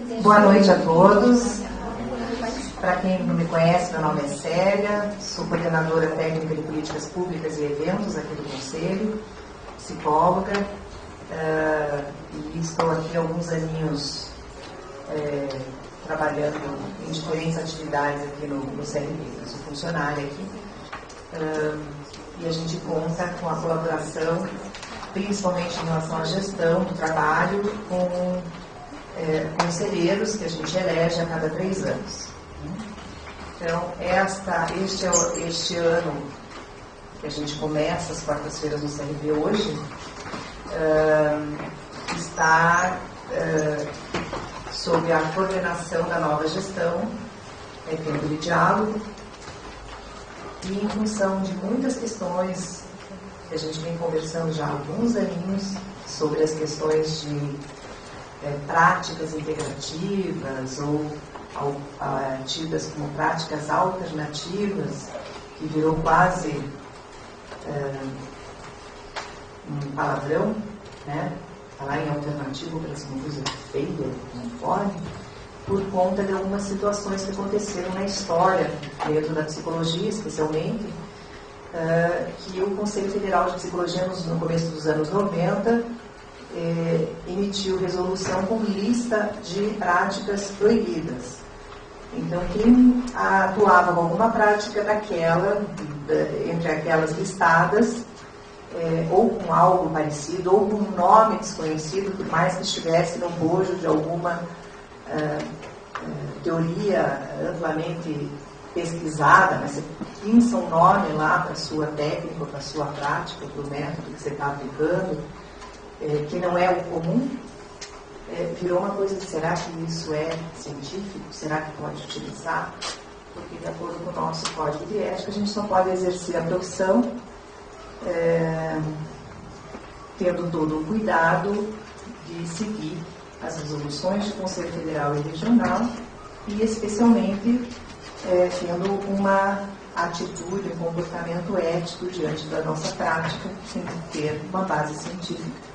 Boa noite a todos. Para quem não me conhece, meu nome é Célia, sou coordenadora técnica de políticas públicas e eventos aqui do Conselho, psicóloga, e estou aqui há alguns aninhos trabalhando em diferentes atividades aqui no CRB. Eu sou funcionária aqui, e a gente conta com a colaboração, principalmente em relação à gestão do trabalho, com conselheiros que a gente elege a cada 3 anos. Então, este ano que a gente começa as quartas-feiras no CRB hoje, está sob a coordenação da nova gestão, tempo de diálogo, e em função de muitas questões que a gente vem conversando já há alguns aninhos sobre as questões de práticas integrativas ou tidas como práticas alternativas, que virou quase um palavrão, né? Falar em alternativo parece uma coisa feia, não pode, por conta de algumas situações que aconteceram na história, dentro da psicologia especialmente, que o Conselho Federal de Psicologia, no começo dos anos 90, emitiu resolução com lista de práticas proibidas. Então, quem atuava com alguma prática entre aquelas listadas, ou com algo parecido, ou com um nome desconhecido, por mais que estivesse no bojo de alguma teoria amplamente pesquisada, mas você pinça um nome lá para a sua técnica, para a sua prática, para o método que você está aplicando, que não é o comum, virou uma coisa de será que isso é científico? Será que pode utilizar? Porque, de acordo com o nosso código de ética, a gente só pode exercer a profissão tendo todo o cuidado de seguir as resoluções do Conselho Federal e Regional e, especialmente, tendo uma atitude, um comportamento ético diante da nossa prática, sem ter uma base científica.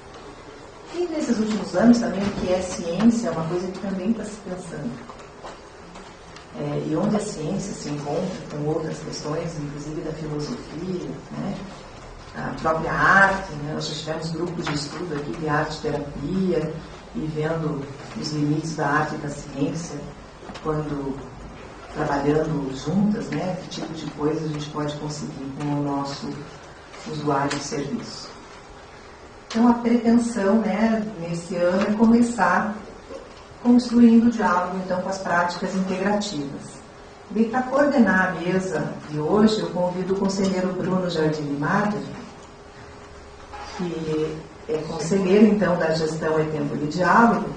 E nesses últimos anos também o que é ciência é uma coisa que também está se pensando. E onde a ciência se encontra com outras questões, inclusive da filosofia, né? A própria arte, né? Nós já tivemos grupos de estudo aqui de arte-terapia e vendo os limites da arte e da ciência quando trabalhando juntas, né? Que tipo de coisa a gente pode conseguir com o nosso usuário de serviço. Então, a pretensão, né, nesse ano é começar construindo o diálogo, então, com as práticas integrativas. E para coordenar a mesa de hoje, eu convido o conselheiro Bruno Jardim Limada, que é conselheiro, então, da gestão e tempo de diálogo,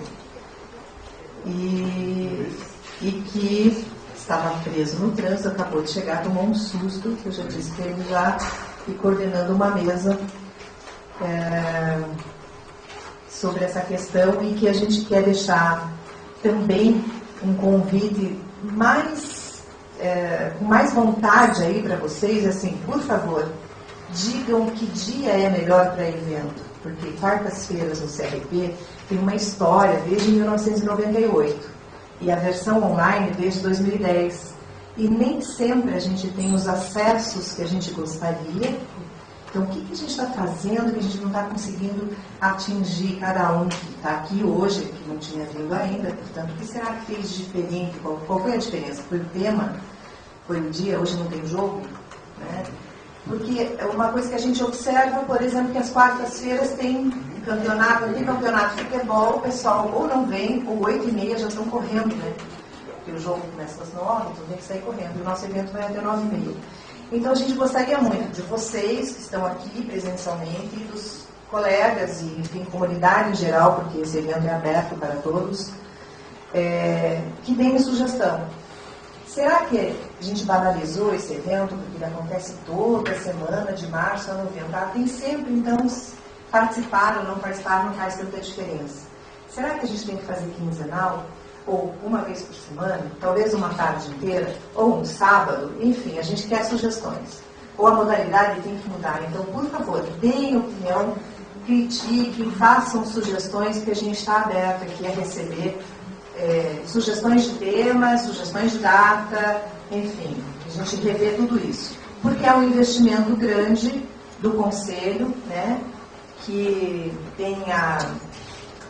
e que estava preso no trânsito, acabou de chegar, tomou um susto, que eu já disse que ele já está coordenando uma mesa sobre essa questão e que a gente quer deixar também um convite com mais vontade aí para vocês, assim, por favor, digam que dia é melhor para evento, porque quartas-feiras no CRP tem uma história desde 1998 e a versão online desde 2010 e nem sempre a gente tem os acessos que a gente gostaria. Então, o que a gente está fazendo que a gente não está conseguindo atingir cada um que está aqui hoje, que não tinha vindo ainda? Portanto, o que será que fez de diferente? Qual foi a diferença? Foi o tema? Foi o dia? Hoje não tem jogo? Né? Porque é uma coisa que a gente observa, por exemplo, que as quartas-feiras tem campeonato de futebol, o pessoal ou não vem, ou 8h30 já estão correndo, né? Porque o jogo começa às 9h, então tem que sair correndo. E o nosso evento vai até 9h30. Então, a gente gostaria muito de vocês que estão aqui presencialmente e dos colegas e, enfim, comunidade em geral, porque esse evento é aberto para todos, que deem sugestão. Será que a gente banalizou esse evento, porque ele acontece toda semana, de março a novembro? Tem sempre, então, participar ou não participar não faz tanta diferença. Será que a gente tem que fazer quinzenal? Ou uma vez por semana, talvez uma tarde inteira, ou um sábado, enfim, a gente quer sugestões. Ou a modalidade tem que mudar. Então, por favor, deem opinião, critiquem, façam sugestões, que a gente está aberto aqui a receber sugestões de temas, sugestões de data, enfim, a gente revê tudo isso. Porque é um investimento grande do Conselho, né, que tem a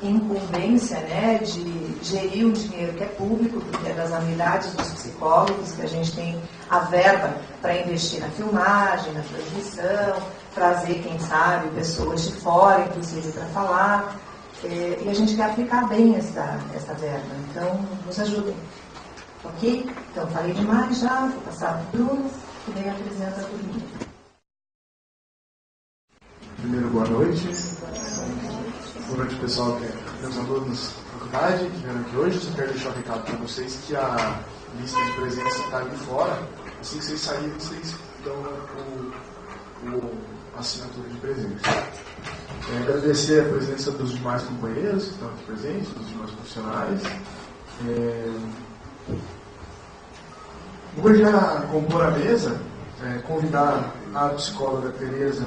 incumbência, né, de gerir um dinheiro que é público, porque é das anuidades dos psicólogos, que a gente tem a verba para investir na filmagem, na transmissão, trazer, quem sabe, pessoas de fora, inclusive, para falar. E a gente quer aplicar bem essa verba. Então, nos ajudem. Ok? Então, falei demais já, vou passar para o Bruno, que daí apresenta a turminha. Primeiro, boa noite. Boa noite, pessoal, que é meus alunos da faculdade, que vieram aqui hoje. Só quero deixar um recado para vocês que a lista de presença está ali fora. Assim que vocês saírem, vocês dão a assinatura de presença. Agradecer a presença dos demais companheiros que estão aqui presentes, dos demais profissionais. Vou já compor a mesa, convidar a psicóloga Tereza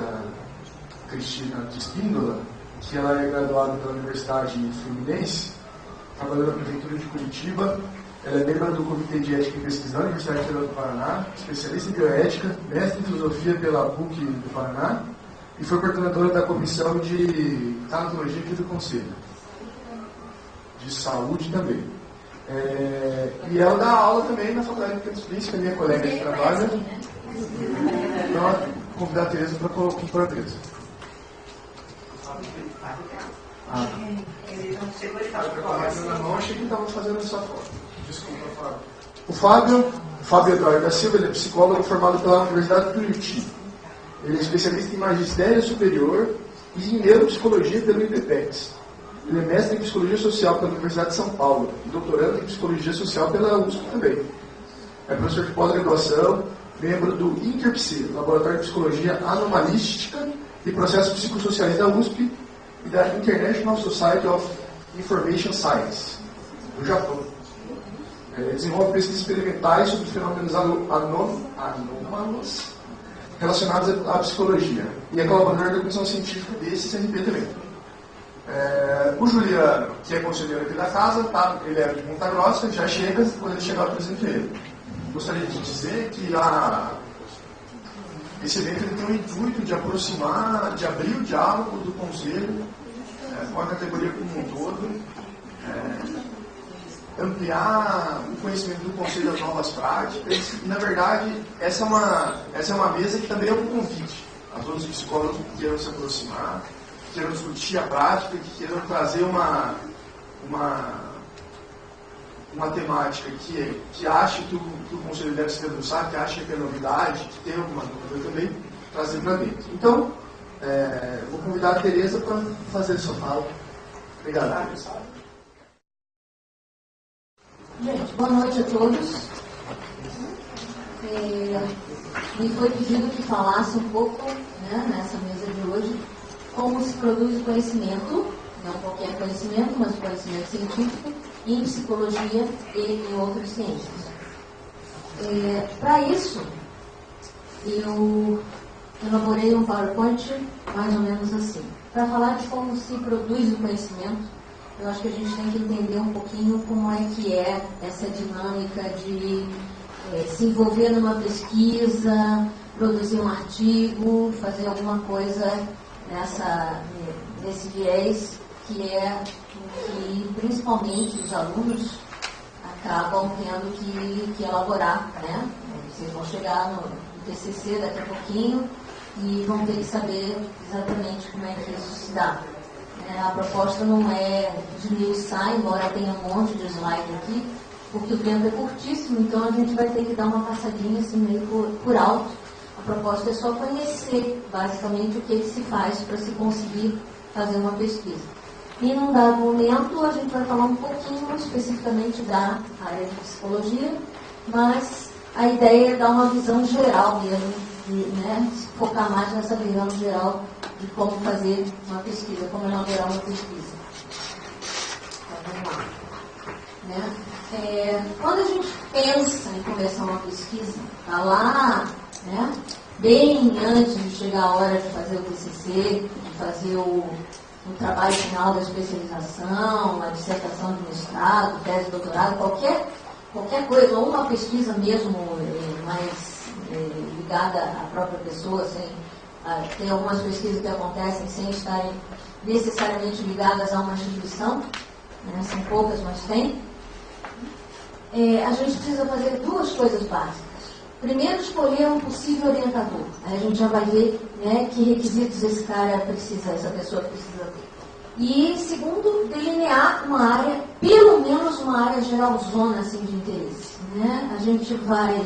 Cristina de Espíndola, que ela é graduada pela Universidade Fluminense, trabalhando na Prefeitura de Curitiba. Ela é membro do Comitê de Ética e Pesquisa da Universidade Federal do Paraná, especialista em bioética, mestre em filosofia pela PUC do Paraná e foi coordenadora da Comissão de Tanatologia aqui do Conselho, de Saúde também. E ela dá aula também na Faculdade de Campos Príncipe, minha colega de trabalho. Então, vou convidar a Tereza para compor a mesa. Ele não chegou e estava na mão, achei que estava fazendo essa foto. Desculpa, Fábio. O Fábio Eduardo da Silva, ele é psicólogo formado pela Universidade do Tuiuti. Ele é especialista em magistério superior e em neuropsicologia pelo IPPEX. Ele é mestre em psicologia social pela Universidade de São Paulo e doutorando em psicologia social pela USP também. É professor de pós-graduação, membro do INCERPSI, Laboratório de Psicologia Anomalística e Processos Psicossociais da USP e da International Society of Information Science, do Japão. Desenvolve pesquisas experimentais sobre fenômenos anômalos relacionados à psicologia e é colaborador da comissão científica desse CNP também. O Juliano, que é conselheiro aqui da casa, ele é de Ponta Grossa, já chega, quando ele chegar, eu apresento ele. Gostaria de dizer que esse evento ele tem o intuito de aproximar, de abrir o diálogo do conselho com a categoria como um todo, ampliar o conhecimento do conselho das novas práticas e, na verdade, essa é uma mesa que também é um convite a todos os psicólogos que queiram se aproximar, que queiram discutir a prática, que queiram trazer uma temática que acha que o conselho deve se debruçar, que acha que é novidade, que tem alguma dúvida também, trazer para dentro. Então, vou convidar a Tereza para fazer sua fala. Obrigado, pessoal. Gente, boa noite a todos. Me foi pedido que falasse um pouco, né, nessa mesa de hoje, como se produz o conhecimento, não qualquer conhecimento, mas o conhecimento científico, em psicologia e em outras ciências. Para isso, eu elaborei um PowerPoint mais ou menos assim. Para falar de como se produz o conhecimento, eu acho que a gente tem que entender um pouquinho como é que é essa dinâmica de se envolver numa pesquisa, produzir um artigo, fazer alguma coisa nesse viés que é que principalmente os alunos acabam tendo que elaborar, né? Vocês vão chegar no TCC daqui a pouquinho e vão ter que saber exatamente como é que isso se dá. A proposta não é desmiuçar, embora tenha um monte de slide aqui, porque o tempo é curtíssimo, então a gente vai ter que dar uma passadinha assim meio por alto. A proposta é só conhecer, basicamente, o que se faz para se conseguir fazer uma pesquisa. E num dado momento a gente vai falar um pouquinho especificamente da área de psicologia, mas a ideia é dar uma visão geral mesmo, se focar mais nessa visão geral de como fazer uma pesquisa, como elaborar uma pesquisa. Então, vamos lá. Quando a gente pensa em começar uma pesquisa, está lá bem antes de chegar a hora de fazer o TCC, de fazer o trabalho final da especialização, a dissertação de mestrado, tese de doutorado, qualquer coisa, ou uma pesquisa mesmo mais ligada à própria pessoa, tem algumas pesquisas que acontecem sem estarem necessariamente ligadas a uma instituição, né? São poucas, mas tem. A gente precisa fazer duas coisas básicas. Primeiro, escolher um possível orientador. Aí a gente já vai ver, né, que requisitos essa pessoa precisa ter. E segundo, delinear uma área, pelo menos uma área geralzona assim, de interesse. Né? A gente vai,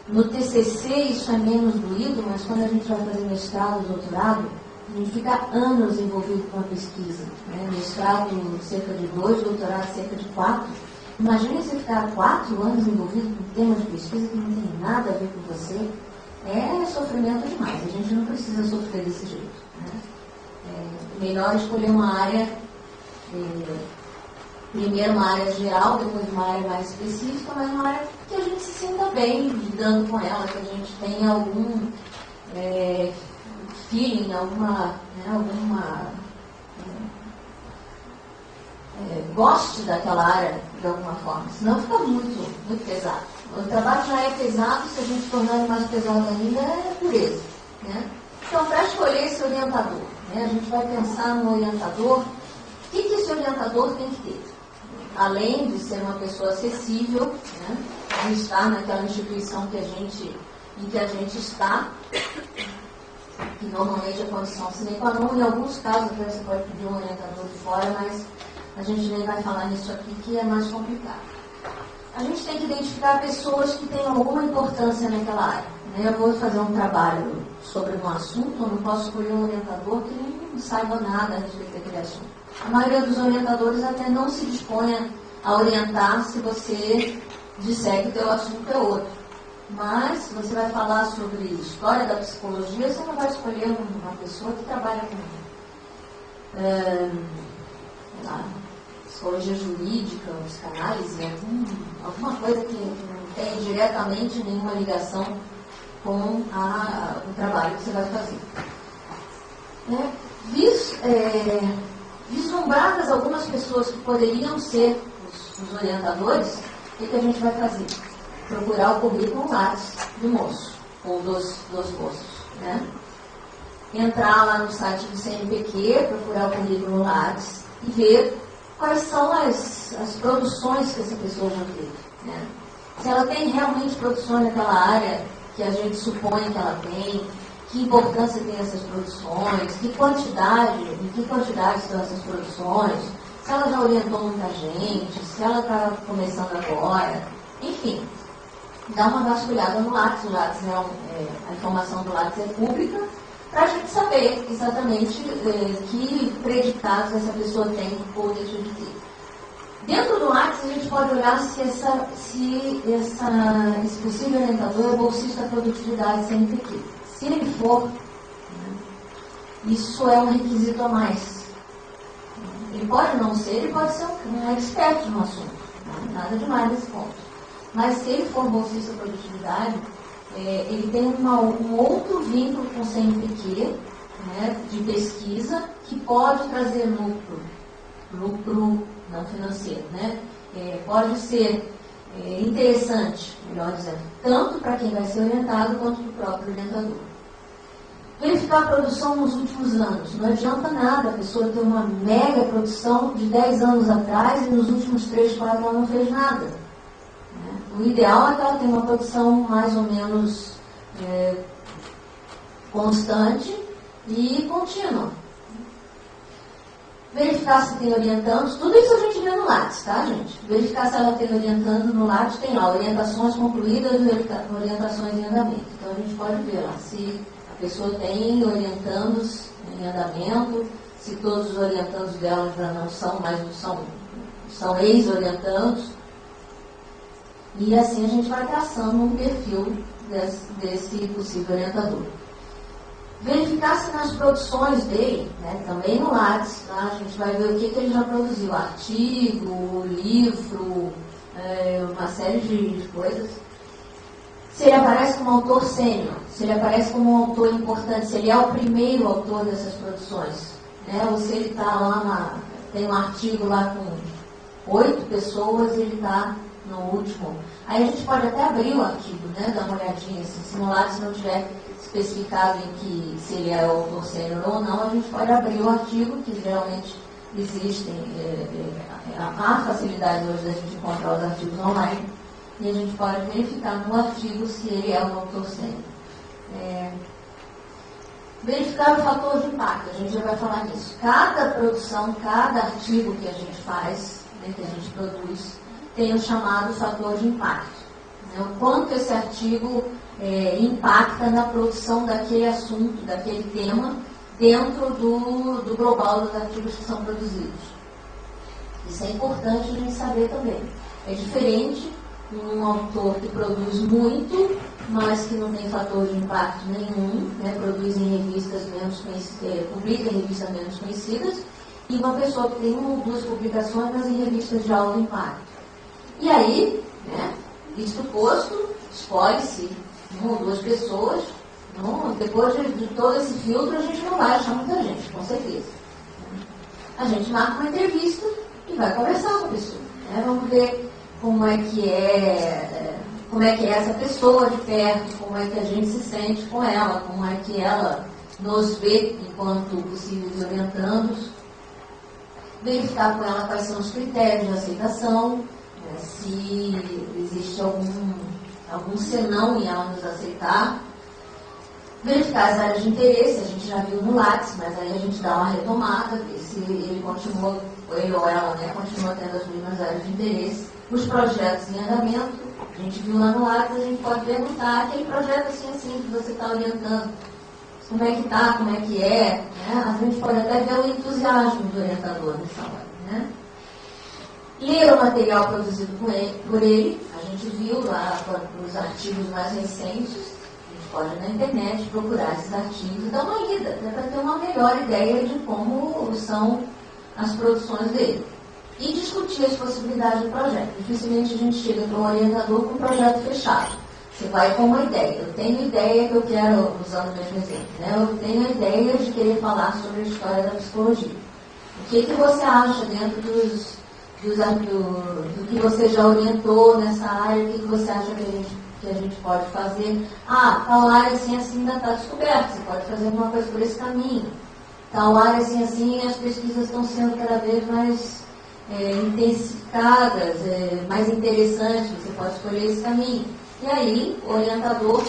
no TCC isso é menos doído, mas quando a gente vai fazer mestrado, doutorado, a gente fica anos envolvido com a pesquisa. Né? Mestrado cerca de 2, doutorado cerca de 4. Imagine você ficar 4 anos envolvido com temas de pesquisa que não tem nada a ver com você. É sofrimento demais. A gente não precisa sofrer desse jeito. Né? Melhor escolher uma área, primeiro uma área geral, depois uma área mais específica, mas uma área que a gente se sinta bem lidando com ela, que a gente tenha algum feeling, goste daquela área de alguma forma, senão fica muito pesado. O trabalho já é pesado, se a gente tornar ele mais pesado ainda, é pureza. Né? Então, para escolher esse orientador, né, a gente vai pensar no orientador, o que esse orientador tem que ter? Além de ser uma pessoa acessível, né, de estar naquela instituição em que a gente está, que normalmente é condição sine qua non, em alguns casos até você pode pedir um orientador de fora, mas a gente nem vai falar nisso aqui, que é mais complicado. A gente tem que identificar pessoas que tenham alguma importância naquela área. Né? Eu vou fazer um trabalho sobre um assunto, eu não posso escolher um orientador que não saiba nada a respeito daquele assunto. A maioria dos orientadores até não se dispõe a orientar se você disser que o teu assunto é outro. Mas, se você vai falar sobre história da psicologia, você não vai escolher uma pessoa que trabalha com psicologia jurídica, psicanálise, alguma coisa que não tem diretamente nenhuma ligação com o trabalho que você vai fazer. Vislumbradas algumas pessoas que poderiam ser os orientadores, o que a gente vai fazer? Procurar o currículo Lattes do moço, ou dos moços. Né? Entrar lá no site do CNPq, procurar o currículo Lattes e ver quais são as produções que essa pessoa já teve. Né? Se ela tem realmente produções naquela área que a gente supõe que ela tem, que importância tem essas produções, em que quantidade estão essas produções, se ela já orientou muita gente, se ela está começando agora, enfim, dá uma vasculhada no Lattes. O Lattes a informação do Lattes é pública, para a gente saber exatamente que predicados essa pessoa tem ou deixa de ter. Dentro do Lattes, a gente pode olhar se esse possível orientador é bolsista da produtividade CNPq. Se ele for, isso é um requisito a mais. Ele pode não ser, ele pode ser um expert no assunto. Nada demais nesse ponto. Mas se ele for bolsista da produtividade, ele tem um outro vínculo com o CNPq, né, de pesquisa, que pode trazer lucro não financeiro. Né? Pode ser interessante, melhor dizendo, tanto para quem vai ser orientado quanto para o próprio orientador. Verificar a produção nos últimos anos. Não adianta nada a pessoa ter uma mega produção de 10 anos atrás e nos últimos 3, 4 ela não fez nada. O ideal é que ela tenha uma produção mais ou menos constante e contínua. Verificar se tem orientandos, tudo isso a gente vê no Lattes, tá, gente? Verificar se ela tem orientando no Lattes, tem lá orientações concluídas e orientações em andamento. Então a gente pode ver lá se a pessoa tem orientandos em andamento, se todos os orientandos dela já não são, mas são ex-orientandos. E assim a gente vai traçando um perfil desse possível orientador. Verificar se nas produções dele, né, também no Lattes, tá, a gente vai ver o que ele já produziu, artigo, livro, uma série de coisas. se ele aparece como autor sênior, se ele aparece como um autor importante, se ele é o primeiro autor dessas produções, né? Ou se ele está lá, tem um artigo lá com 8 pessoas e ele está no último. Aí a gente pode até abrir o artigo, né? Dar uma olhadinha, assim, se no lado, se não tiver especificado em que se ele é o autor sênior ou não, a gente pode abrir o artigo, que geralmente existem, há facilidade hoje da gente encontrar os artigos online, e a gente pode verificar no artigo se ele é um autor sênior. Verificar o fator de impacto, a gente já vai falar nisso. Cada produção, cada artigo que a gente faz, né, que a gente produz, tem o chamado fator de impacto. Né, o quanto esse artigo impacta na produção daquele assunto, daquele tema, dentro do global dos artigos que são produzidos. Isso é importante a gente saber também. É diferente um autor que produz muito, mas que não tem fator de impacto nenhum, né, produz em revistas menos conhecidas, publica em revistas menos conhecidas, e uma pessoa que tem 1 ou 2 publicações, mas em revistas de alto impacto. E aí, né, isto posto, escolhe-se 1 ou 2 pessoas. Não, depois de todo esse filtro, a gente não vai achar muita gente, com certeza. A gente marca uma entrevista e vai conversar com a pessoa. Né? Vamos ver como é que é essa pessoa de perto, como é que a gente se sente com ela, como é que ela nos vê enquanto possíveis orientandos. Verificar com ela quais são os critérios de aceitação, né? Se existe algum senão em ela nos aceitar. Verificar as áreas de interesse, a gente já viu no Lattes, mas aí a gente dá uma retomada, se ele ou ela, né, continua tendo as mesmas áreas de interesse. Os projetos em andamento, a gente viu lá no Lattes, a gente pode perguntar, aquele projeto assim que você está orientando, como é que está, como é que é, né? A gente pode até ver o entusiasmo do orientador nessa hora, né? Ler o material produzido por ele, a gente viu lá nos artigos mais recentes, pode na internet procurar esses artigos e dar uma lida, para ter uma melhor ideia de como são as produções dele. E discutir as possibilidades do projeto. Dificilmente a gente chega para um orientador com um projeto fechado. Você vai com uma ideia. Eu tenho ideia que eu quero, usando o mesmo exemplo, né? Eu tenho a ideia de querer falar sobre a história da psicologia. O que você acha dentro do que você já orientou nessa área? O que você acha que a gente pode fazer? Tal área assim ainda está descoberta, você pode fazer alguma coisa por esse caminho. Tal área assim, as pesquisas estão sendo cada vez mais intensificadas, mais interessantes, você pode escolher esse caminho. E aí, orientador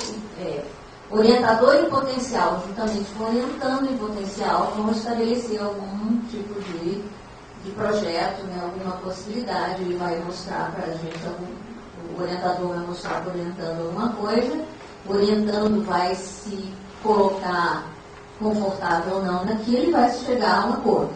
em potencial, juntamente com orientando em potencial, vão estabelecer algum tipo de projeto, né, alguma possibilidade, ele vai mostrar para a gente o orientador vai mostrar orientando alguma coisa, o orientando vai se colocar confortável ou não naquilo e vai se chegar a um acordo.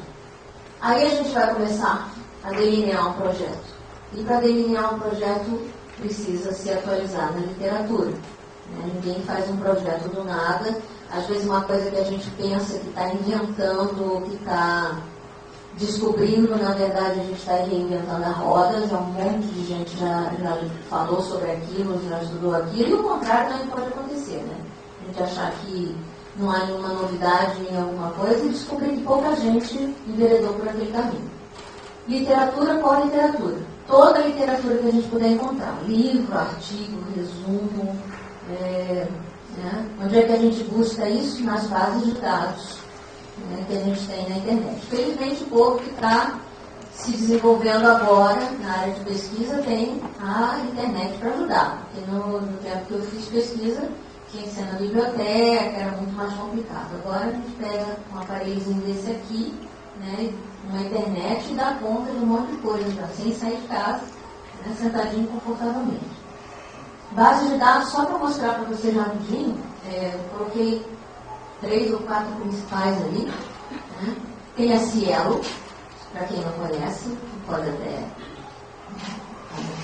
Aí a gente vai começar a delinear um projeto. E para delinear um projeto precisa se atualizar na literatura. Né? Ninguém faz um projeto do nada. Às vezes uma coisa que a gente pensa que está inventando ou que está descobrindo, na verdade a gente está reinventando a roda, já um monte de gente já falou sobre aquilo, já estudou aquilo, e o contrário também pode acontecer, né? A gente achar que não há nenhuma novidade em alguma coisa e descobrir que pouca gente enveredou por aquele caminho. Literatura, qual literatura? Toda a literatura que a gente puder encontrar, livro, artigo, resumo, né? Onde é que a gente busca isso? Nas bases de dados, né, que a gente tem na internet. Felizmente, o povo que está se desenvolvendo agora na área de pesquisa tem a internet para ajudar. Porque no tempo que eu fiz pesquisa, tinha que ser na biblioteca, era muito mais complicado. Agora a gente pega um aparelhozinho desse aqui, né, uma internet e dá conta de um monte de coisa, já, sem sair de casa, né, sentadinho confortavelmente. Base de dados, só para mostrar para vocês rapidinho, eu coloquei 3 ou 4 principais ali. Né? Tem a Cielo, para quem não conhece, pode até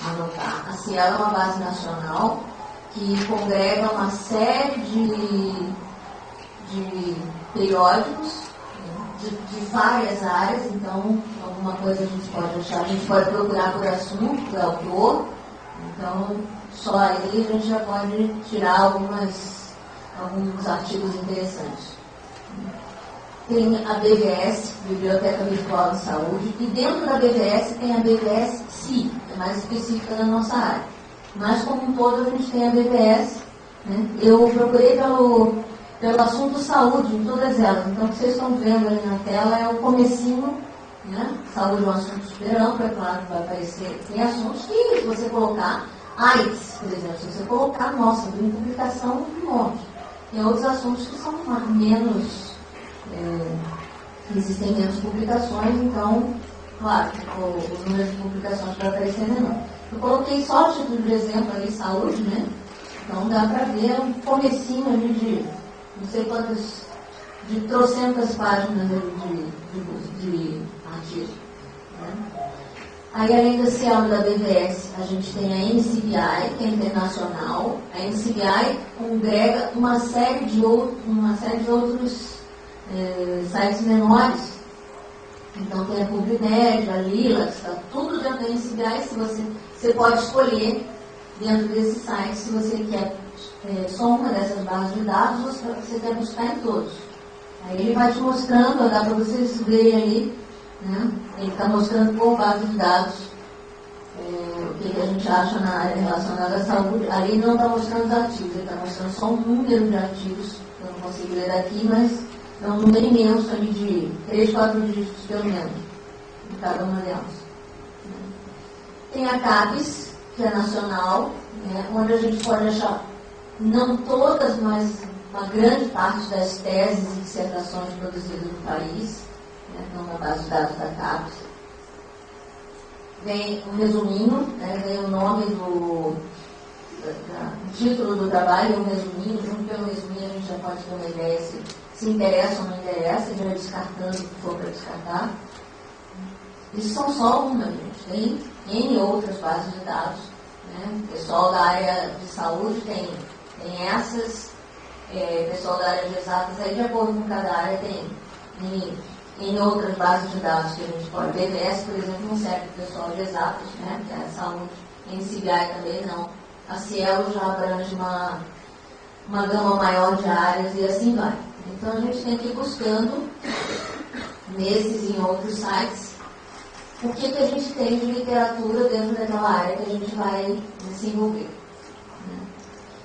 anotar. A Cielo é uma base nacional que congrega uma série de periódicos de várias áreas, então alguma coisa a gente pode achar, a gente pode procurar por assunto, por autor. Então, só aí a gente já pode tirar alguns artigos interessantes. Tem a BVS, Biblioteca Virtual de Saúde, e dentro da BVS tem a BVS-SI, que é mais específica da nossa área. Mas, como um todo, a gente tem a BVS. Né? Eu procurei pelo assunto saúde em todas elas. Então, o que vocês estão vendo ali na tela é o comecinho, né? Saúde é um assunto super amplo, é claro que vai aparecer. Tem assuntos que, se você colocar, AIDS, por exemplo, se você colocar, nossa, tem publicação de um monte. Tem outros assuntos que são menos... existem menos publicações, então, claro, os números de publicações para aparecer é menor. Eu coloquei só o título de exemplo ali, saúde, né? Então dá para ver um comecinho ali de não sei quantas, de trocentas páginas de artigo. Né? Aí, além da CIAL da BVS, a gente tem a NCBI, que é internacional. A NCBI congrega uma série de outros sites menores. Então tem a PubMed, a Lila, está tudo dentro da NCBI. Você pode escolher dentro desse site se você quer só uma dessas bases de dados ou se você quer buscar em todos. Aí ele vai te mostrando, dá para vocês verem ali, né? Ele está mostrando por base de dados o que a gente acha na área relacionada à saúde. Ali ele não está mostrando os artigos, ele está mostrando só um número de artigos, eu não consigo ler daqui, mas é um número imenso ali de 3, 4 dígitos pelo menos, em cada uma delas. Tem a CAPES, que é nacional, né, onde a gente pode achar, não todas, mas uma grande parte das teses e dissertações produzidas no país, né, estão na base de dados da CAPES. Vem um resuminho, né, vem o nome o título do trabalho, um resuminho, junto pelo resuminho a gente já pode ter uma ideia se interessa ou não interessa, e já descartando o que for para descartar. Isso são só uma, gente. Tem N outras bases de dados. Né? O pessoal da área de saúde tem essas, pessoal da área de exatas, aí de acordo com cada área tem N outras bases de dados que a gente pode. BVS, por exemplo, não serve para o pessoal de exatas, né? Que é a saúde. NCBI também não. A Cielo já abrange uma gama maior de áreas e assim vai. Então a gente tem que ir buscando nesses e em outros sites o que a gente tem de literatura dentro daquela área que a gente vai desenvolver. Né?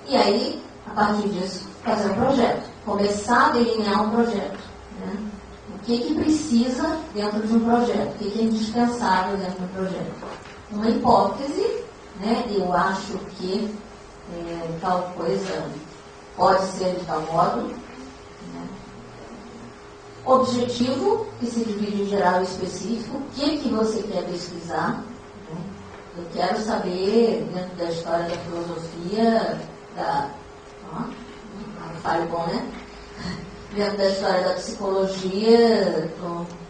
E aí, a partir disso, fazer um projeto. Começar a delinear um projeto. Né? O que precisa dentro de um projeto? O que é indispensável dentro de um projeto? Uma hipótese, né? Eu acho que tal coisa pode ser de tal modo. Objetivo, que se divide em geral e específico. O que você quer pesquisar? Eu quero saber, dentro da história da filosofia, fale bom, né? Dentro da história da psicologia,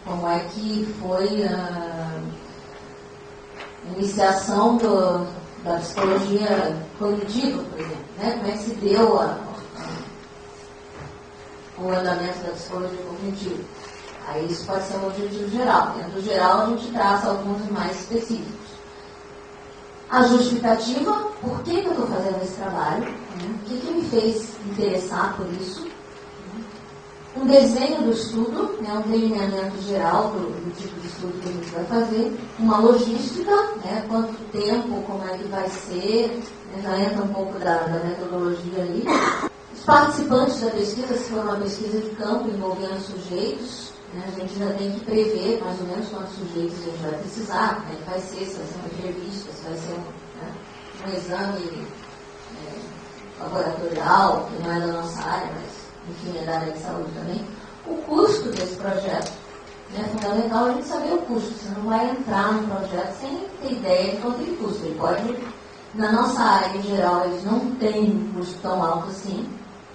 como é que foi a iniciação da psicologia cognitiva, por exemplo, né? Como é que se deu o andamento da psicologia cognitiva. Aí isso pode ser um objetivo geral. Dentro do geral, a gente traça alguns mais específicos. A justificativa, por que eu estou fazendo esse trabalho? Né? O que me fez interessar por isso? Um desenho do estudo, né? Um delineamento geral do tipo de estudo que a gente vai fazer. Uma logística, né? Quanto tempo, como é que vai ser, né? Já entra um pouco da metodologia ali. Os participantes da pesquisa, se for uma pesquisa de campo envolvendo sujeitos, né, a gente já tem que prever mais ou menos quantos sujeitos a gente vai precisar, como é que vai ser, se vai ser uma entrevista, se vai ser um exame laboratorial, que não é da nossa área, mas enfim, é da área de saúde também. O custo desse projeto, né, é fundamental a gente saber o custo. Você não vai entrar no projeto sem ter ideia de quanto ele custa. Ele pode, na nossa área em geral, eles não têm um custo tão alto assim,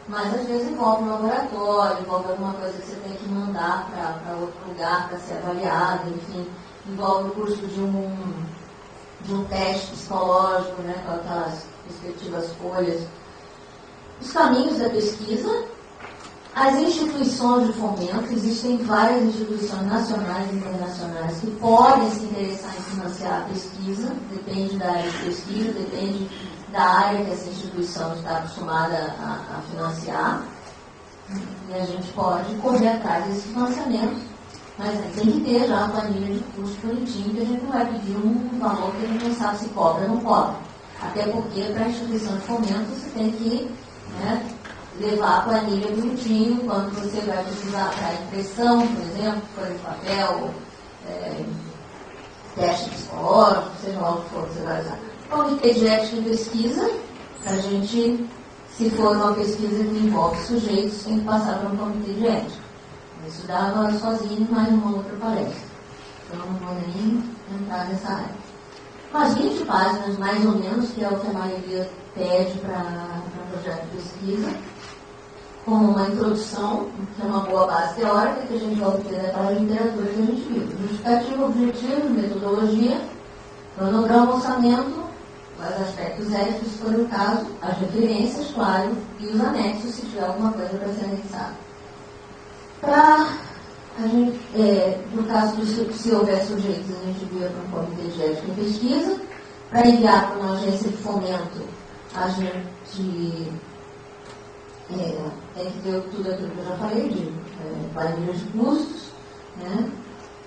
mas às vezes envolve um laboratório, envolve alguma coisa que você tem que mandar para outro lugar para ser avaliado, enfim, envolve o custo de um teste psicológico, né, com aquelas respectivas folhas. Os caminhos da pesquisa, as instituições de fomento, existem várias instituições nacionais e internacionais que podem se interessar em financiar a pesquisa, depende da área de pesquisa, depende da área que essa instituição está acostumada a financiar, e a gente pode correr atrás desse financiamento, mas tem que ter já a planilha de custo bonitinho, que a gente não vai pedir um valor que a gente não sabe se cobra ou não cobra. Até porque, para a instituição de fomento, você tem que, né, levar a planilha bonitinho quando você vai precisar para impressão, por exemplo, folha de papel, teste psicológico, seja lá o que for que você vai usar. Comitê de ética e pesquisa, a gente, se for uma pesquisa que envolve sujeitos, tem que passar para um comitê de ética. Isso dá agora sozinho, mais uma outra palestra. Então não vou nem entrar nessa área. Umas 20 páginas, mais ou menos, que é o que a maioria pede para projeto de pesquisa, com uma introdução, que é uma boa base teórica, que a gente vai obter daquela literatura que a gente viu. Justificativo, objetivo, metodologia, cronograma, orçamento, os aspectos éticos, se for o caso, as referências, claro, e os anexos, se tiver alguma coisa para ser anexada. No caso se houver sujeitos, a gente envia para um comitê de ética e pesquisa. Para enviar para uma agência de fomento, a gente tem que ter tudo aquilo que eu já falei, de planilha de custos, né?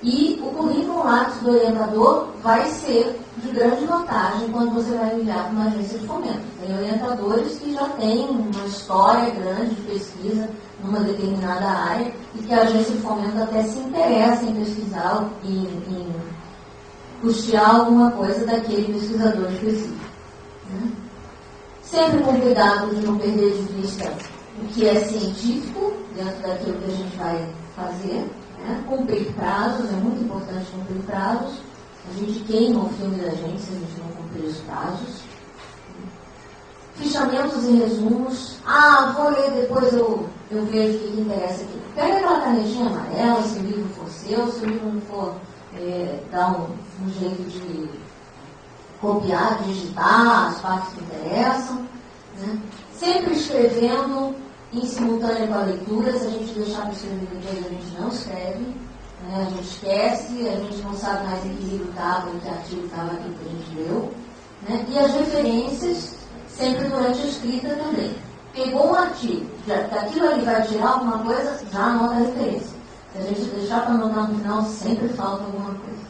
E o currículo lápis do orientador vai ser de grande vantagem quando você vai enviar para uma agência de fomento. Tem orientadores que já têm uma história grande de pesquisa numa determinada área e que a agência de fomento até se interessa em pesquisar, em custear alguma coisa daquele pesquisador específico, né? Sempre com cuidado de não perder de vista o que é científico dentro daquilo que a gente vai fazer, né? Cumprir prazos, é muito importante cumprir prazos. A gente queima o filme da gente se a gente não cumprir os prazos. Fichamentos e resumos. Vou ler, depois eu vejo o que interessa aqui. Pega aquela canetinha amarela, se o livro for seu, se o livro não for, dá um jeito de copiar, digitar as partes que interessam, né? Sempre escrevendo em simultâneo com a leitura. Se a gente deixar para escrever depois, a gente não escreve, né? A gente esquece, a gente não sabe mais em que livro estava, em que artigo estava aquilo que a gente leu, né? E as referências, sempre durante a escrita também. Pegou um artigo, daquilo ali vai tirar alguma coisa, já anota a referência. Se a gente deixar para anotar no final, sempre falta alguma coisa.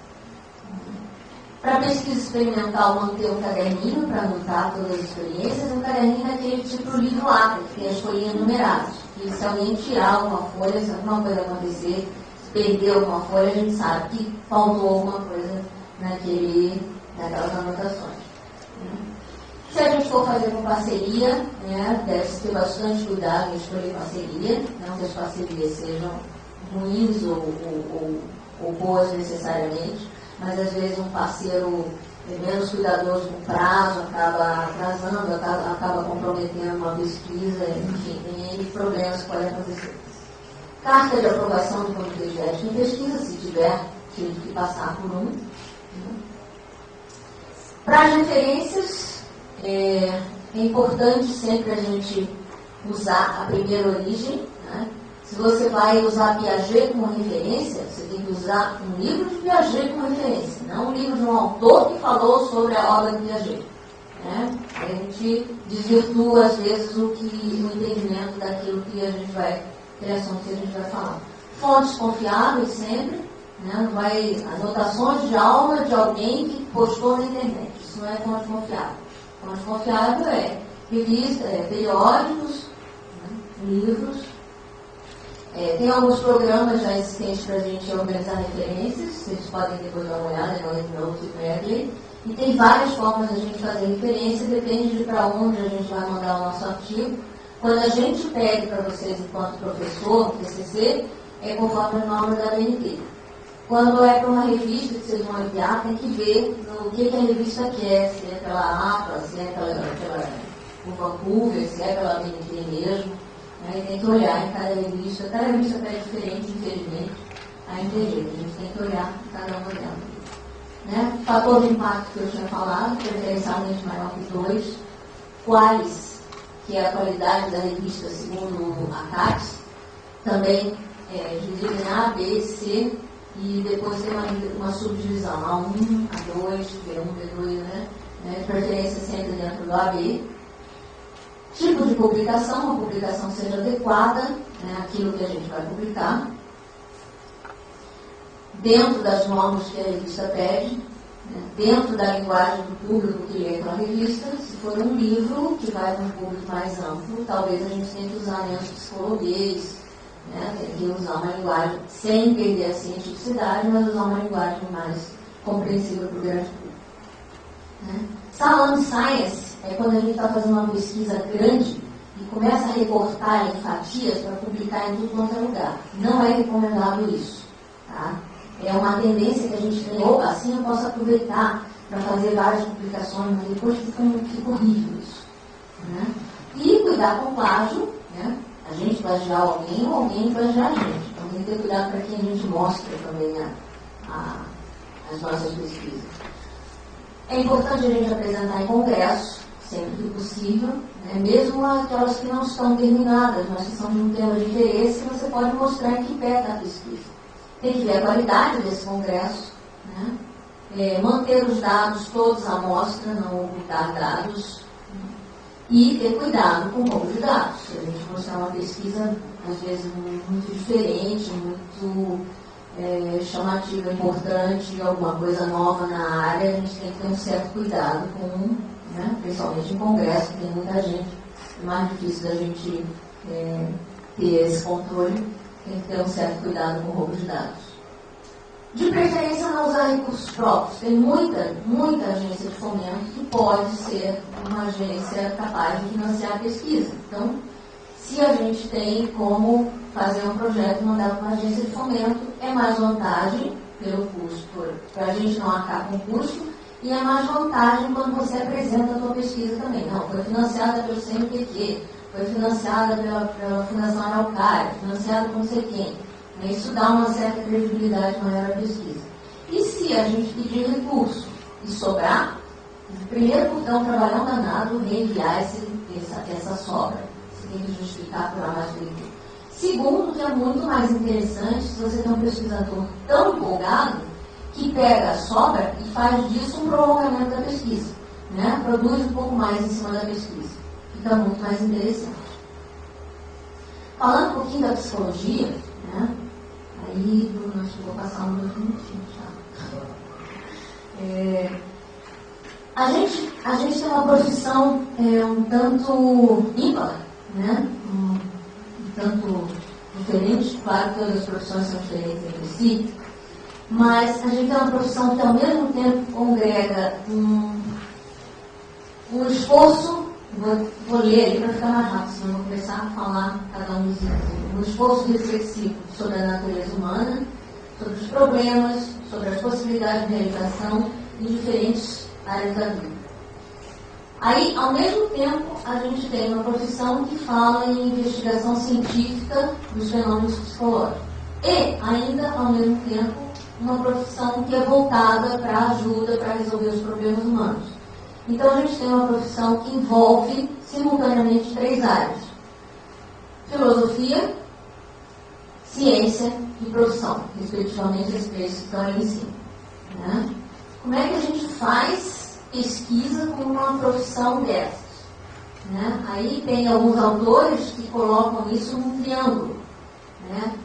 Para pesquisa experimental, manter um caderninho para anotar todas as experiências, um caderninho daquele tipo livro lápis, que tem as folhinhas numeradas. E se alguém tirar alguma folha, se alguma coisa acontecer, se perder alguma folha, a gente sabe que faltou alguma coisa naquelas anotações. Se a gente for fazer com parceria, né, deve-se ter bastante cuidado em escolher parceria, não que as parcerias sejam ruins ou boas necessariamente, mas às vezes um parceiro menos cuidadoso com o prazo acaba atrasando, acaba comprometendo uma pesquisa, enfim, tem N problemas que podem acontecer. Carta de aprovação do Comitê de Ética em Pesquisa, se tiver, tive que passar por um. Para as referências, é importante sempre a gente usar a primeira origem, né? Se você vai usar Piaget como referência, você tem que usar um livro de Piaget como referência, não um livro de um autor que falou sobre a obra de Piaget, né? A gente desvirtua, às vezes, o entendimento daquilo que a gente vai, criação que a gente vai falar. Fontes confiáveis sempre, né? Anotações de aula de alguém que postou na internet. Isso não é fonte confiável. Fonte confiável é revista, periódicos, né? Livros. Tem alguns programas já existentes para a gente organizar referências, vocês podem depois dar uma olhada no Evernote e Bradley. E tem várias formas de a gente fazer referência, depende de para onde a gente vai mandar o nosso artigo. Quando a gente pede para vocês, enquanto professor, TCC, é conforme a norma da ABNT. Quando é para uma revista que vocês vão enviar, tem que ver no que a revista quer, se é pela APA, se é pela Vancouver, se é pela ABNT mesmo. Aí tem que olhar em cada revista é diferente, infelizmente, a integrante. A gente tem que olhar cada uma delas. Né? Fator de impacto que eu tinha falado, preferencialmente maior que 2. Quais, que é a qualidade da revista segundo a CAPES, também dividida em A, B, C, e depois tem uma subdivisão, A1, A2, B1, B2, né? de preferência sempre dentro do AB. Tipo de publicação, uma publicação seja adequada àquilo que a gente vai publicar, dentro das normas que a revista pede, dentro da linguagem do público que lê aquela revista. Se for um livro que vai para um público mais amplo, talvez a gente tenha que usar menos psicologuês, tem que usar uma linguagem sem perder a cientificidade, mas usar uma linguagem mais compreensível para o grande público. Salon Science é quando a gente está fazendo uma pesquisa grande e começa a recortar em fatias para publicar em tudo quanto é lugar. Não é recomendável isso. Tá? É uma tendência que a gente tem, opa, assim eu posso aproveitar para fazer várias publicações, mas depois fica horrível isso. E cuidar com o plágio, a gente plagiar alguém ou alguém plagiar a gente. Então tem que ter cuidado para que a gente mostre também as nossas pesquisas. É importante a gente apresentar em congresso, sempre que possível, mesmo aquelas que não estão terminadas, mas que são de um tema de interesse, você pode mostrar em que pé está a pesquisa. Tem que ver a qualidade desse congresso, manter os dados todos à mostra, não ocultar dados, e ter cuidado com o roubo de dados. Se a gente mostrar uma pesquisa, às vezes, muito diferente, muito chamativa, importante, alguma coisa nova na área, a gente tem que ter um certo cuidado com, principalmente em congresso, que tem muita gente, é mais difícil da gente ter esse controle, tem que ter um certo cuidado com o roubo de dados. De preferência, não usar recursos próprios. Tem muita agência de fomento que pode ser uma agência capaz de financiar a pesquisa. Então, se a gente tem como fazer um projeto e mandar para uma agência de fomento, é mais vantagem pelo custo, para a gente não arcar com o custo, e é mais vantagem quando você apresenta a sua pesquisa também. Não, foi financiada pelo CNPq, foi financiada pela Fundação Araucária, financiada por não sei quem. Isso dá uma certa credibilidade maior à pesquisa. E se a gente pedir recurso e sobrar, primeiro, por dar um trabalhão danado, reenviar essa sobra. Você tem que justificar por mais leitura. Segundo, que é muito mais interessante se você tem um pesquisador tão empolgado que pega a sobra e faz disso um prolongamento da pesquisa. Produz um pouco mais em cima da pesquisa. Fica muito mais interessante. Falando um pouquinho da psicologia, aí, Bruno, acho que vou passar uns 2 minutinhos já. A gente tem uma profissão um tanto ímpar, um tanto diferente. Claro que todas as profissões são diferentes entre si, mas a gente tem uma profissão que ao mesmo tempo congrega um esforço. Vou ler ali para ficar mais rápido, senão vou começar a falar cada um dos itens. Um esforço reflexivo sobre a natureza humana, sobre os problemas, sobre as possibilidades de realização em diferentes áreas da vida. Aí, ao mesmo tempo, a gente tem uma profissão que fala em investigação científica dos fenômenos psicológicos. E, ainda, ao mesmo tempo, uma profissão que é voltada para a ajuda para resolver os problemas humanos. Então, a gente tem uma profissão que envolve, simultaneamente, 3 áreas. Filosofia, ciência e profissão, respectivamente, esses 3 que estão ali em cima. Como é que a gente faz pesquisa com uma profissão dessas? Aí tem alguns autores que colocam isso num triângulo.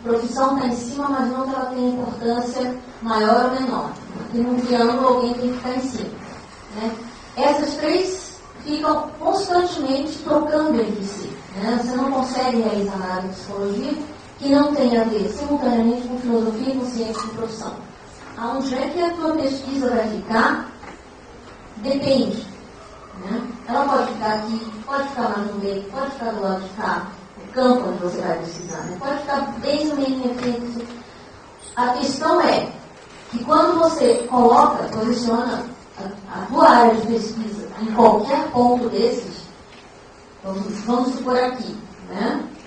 Profissão está em cima, mas não que ela tenha importância maior ou menor. Porque num triângulo alguém tem que estar em cima. Essas 3 ficam constantemente trocando entre si. Você não consegue realizar na área de psicologia que não tenha a ver simultaneamente com filosofia, com ciência e profissão. Aonde é que a tua pesquisa vai ficar? Depende. Ela pode ficar aqui, pode ficar mais no meio, pode ficar do lado de cá, o campo onde você vai pesquisar, pode ficar bem no meio aqui. A questão é que quando você coloca, posiciona a tua área de pesquisa em qualquer ponto desses, vamos supor aqui,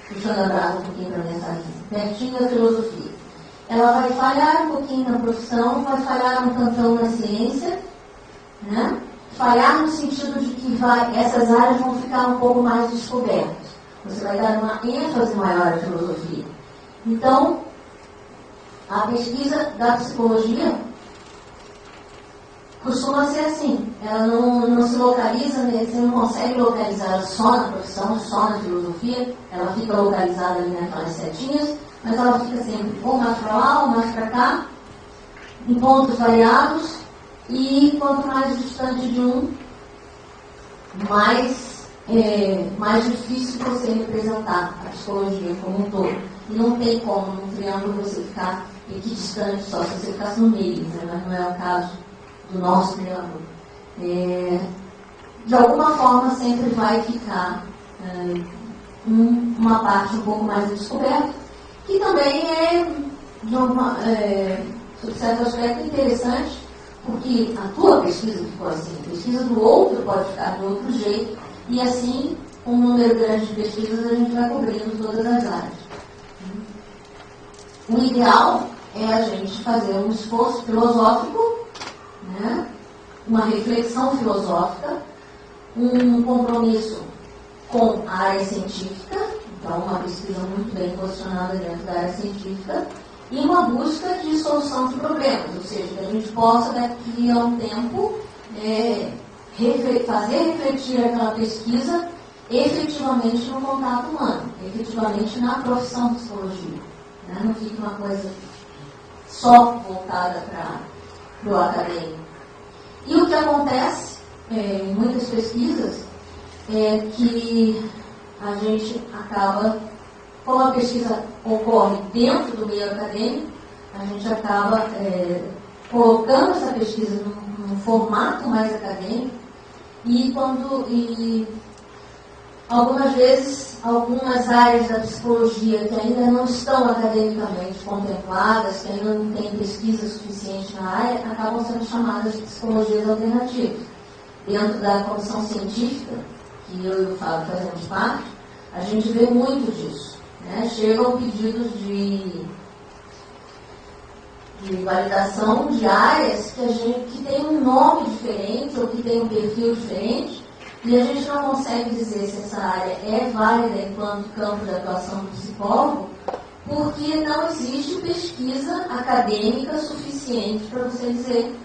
puxando a brasa um pouquinho para a mensagem, pertinho da filosofia. Ela vai falhar um pouquinho na profissão, vai falhar um tantão na ciência, falhar no sentido de que essas áreas vão ficar um pouco mais descobertas. Você vai dar uma ênfase maior à filosofia. Então, a pesquisa da psicologia costuma ser assim. Ela não se localiza, né? Você não consegue localizar só na profissão, só na filosofia. Ela fica localizada ali naquelas setinhas, mas ela fica sempre ou mais para lá ou mais para cá, em pontos variados, e quanto mais distante de um, mais difícil você representar a psicologia como um todo. E não tem como num triângulo você ficar equidistante só, se você ficasse no meio, né? Mas não é o caso do nosso triângulo. De alguma forma sempre vai ficar uma parte um pouco mais descoberta, que também sob certo aspecto, interessante, porque a tua pesquisa ficou assim, a pesquisa do outro pode ficar de outro jeito, e assim, com um número grande de pesquisas, a gente vai cobrindo todas as áreas. O ideal é a gente fazer um esforço filosófico, né? Uma reflexão filosófica, um compromisso com a área científica, então uma pesquisa muito bem posicionada dentro da área científica, e uma busca de solução de problemas, ou seja, que a gente possa daqui a um tempo fazer refletir aquela pesquisa efetivamente no contato humano, efetivamente na profissão de psicologia, né? Não fica uma coisa só voltada para o acadêmico. E o que acontece em muitas pesquisas é que a gente acaba, como a pesquisa ocorre dentro do meio acadêmico, a gente acaba colocando essa pesquisa num formato mais acadêmico, e algumas vezes, algumas áreas da psicologia que ainda não estão academicamente contempladas, que ainda não têm pesquisa suficiente na área, acabam sendo chamadas de psicologias alternativas. Dentro da comissão científica, que eu e o Fábio fazemos parte, a gente vê muito disso, né? Chegam pedidos de validação de áreas que tem um nome diferente ou que tem um perfil diferente, e a gente não consegue dizer se essa área é válida enquanto campo de atuação do psicólogo, porque não existe pesquisa acadêmica suficiente para você dizer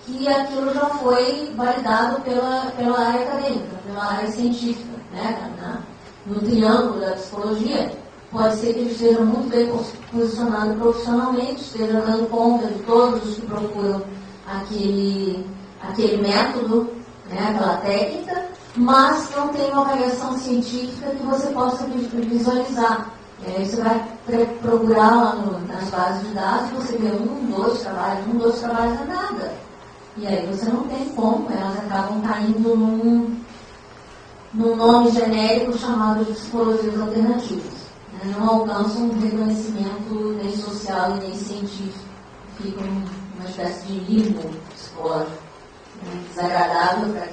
que aquilo já foi validado pela área acadêmica, pela área científica, né? No triângulo da psicologia, pode ser que ele esteja muito bem posicionado profissionalmente, esteja dando conta de todos os que procuram aquele método, né, aquela técnica, mas não tem uma avaliação científica que você possa visualizar. Você vai procurar lá nas bases de dados, você vê dois trabalhos é nada. E aí você não tem como, elas acabam caindo num nome genérico chamado de psicologias alternativas. Não alcançam um reconhecimento nem social e nem científico. Ficam uma espécie de limbo psicológico, desagradável para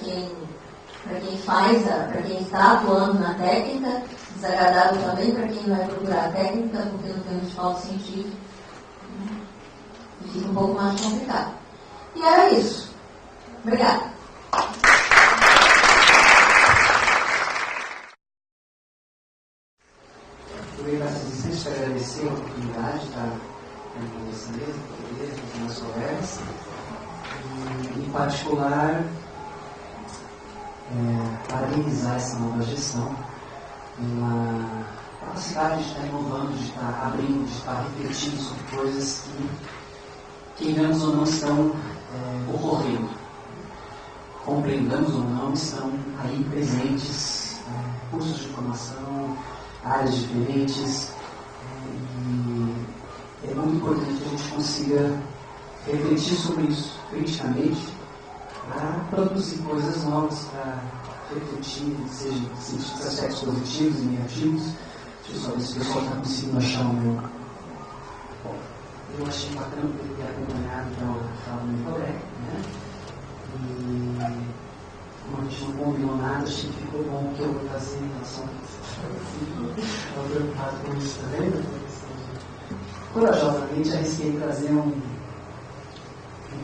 quem está atuando na técnica, desagradável também para quem vai procurar a técnica, porque não tem um respaldo científico, e fica um pouco mais complicado. E era isso. Obrigada. Preciso agradecer a oportunidade de estar com você mesmo, com meus colegas, e, em particular, parabenizar essa nova gestão, uma capacidade de estar inovando, de estar abrindo, de estar refletindo sobre coisas que queiramos ou não estão ocorrendo. Compreendamos ou não, estão aí presentes, cursos de formação, áreas diferentes, e é muito importante que a gente consiga refletir sobre isso criticamente para produzir coisas novas, para refletir, seja em aspectos positivos e negativos. Deixa eu só ver se o pessoal está conseguindo achar o meu. Bom, eu achei bacana ter acompanhado o meu colega, né? E como a gente não combinou nada, achei que ficou bom que eu vou trazer em relação a estou preocupado com isso também, né? Corajosamente arrisquei trazer um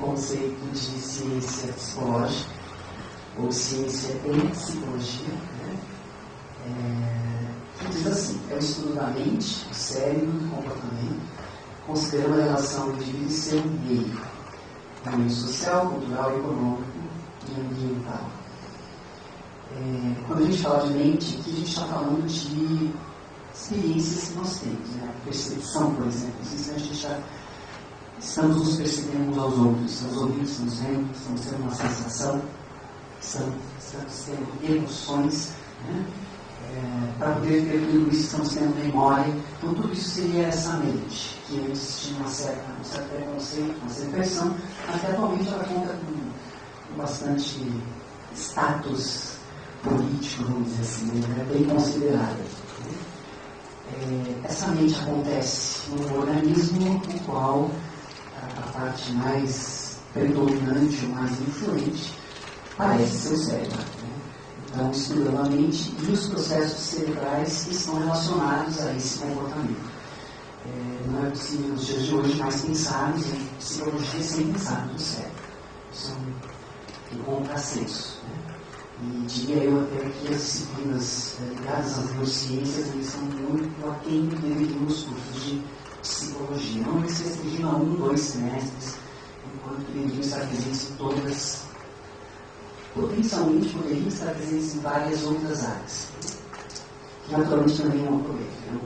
conceito de ciência psicológica, ou ciência em psicologia, né? Que diz assim: é o estudo da mente, do cérebro e do comportamento, considerando a relação do indivíduo e seu meio. no meio social, cultural, econômico e ambiental. Quando a gente fala de mente, aqui a gente está falando de experiências que nós temos, né? Percepção, por exemplo. A gente estamos nos percebendo uns aos outros, estamos ouvindo, estamos vendo, estamos tendo uma sensação, estamos tendo emoções, né? Para poder ter tudo isso, estamos tendo memória. Então, tudo isso seria essa mente, que antes tinha um certo preconceito, uma certa impressão, mas que atualmente ela conta com bastante status político, vamos dizer assim, né? Bem considerada. Essa mente acontece num organismo no qual a parte mais predominante ou mais influente parece ser o cérebro. Né? Então, estudando a mente e os processos cerebrais que estão relacionados a esse comportamento. Não é possível nos dias de hoje mais pensarmos em psicologia sem pensar no cérebro. Isso é um contrassenso. Né? E diria eu até que as disciplinas ligadas às neurociências são muito aquém do que deveriam os cursos de psicologia. Não eles se restringem a 1, 2 semestres, enquanto deveriam estar presentes em todas, potencialmente poderiam estar presentes em várias outras áreas. Que naturalmente também não aproveitam.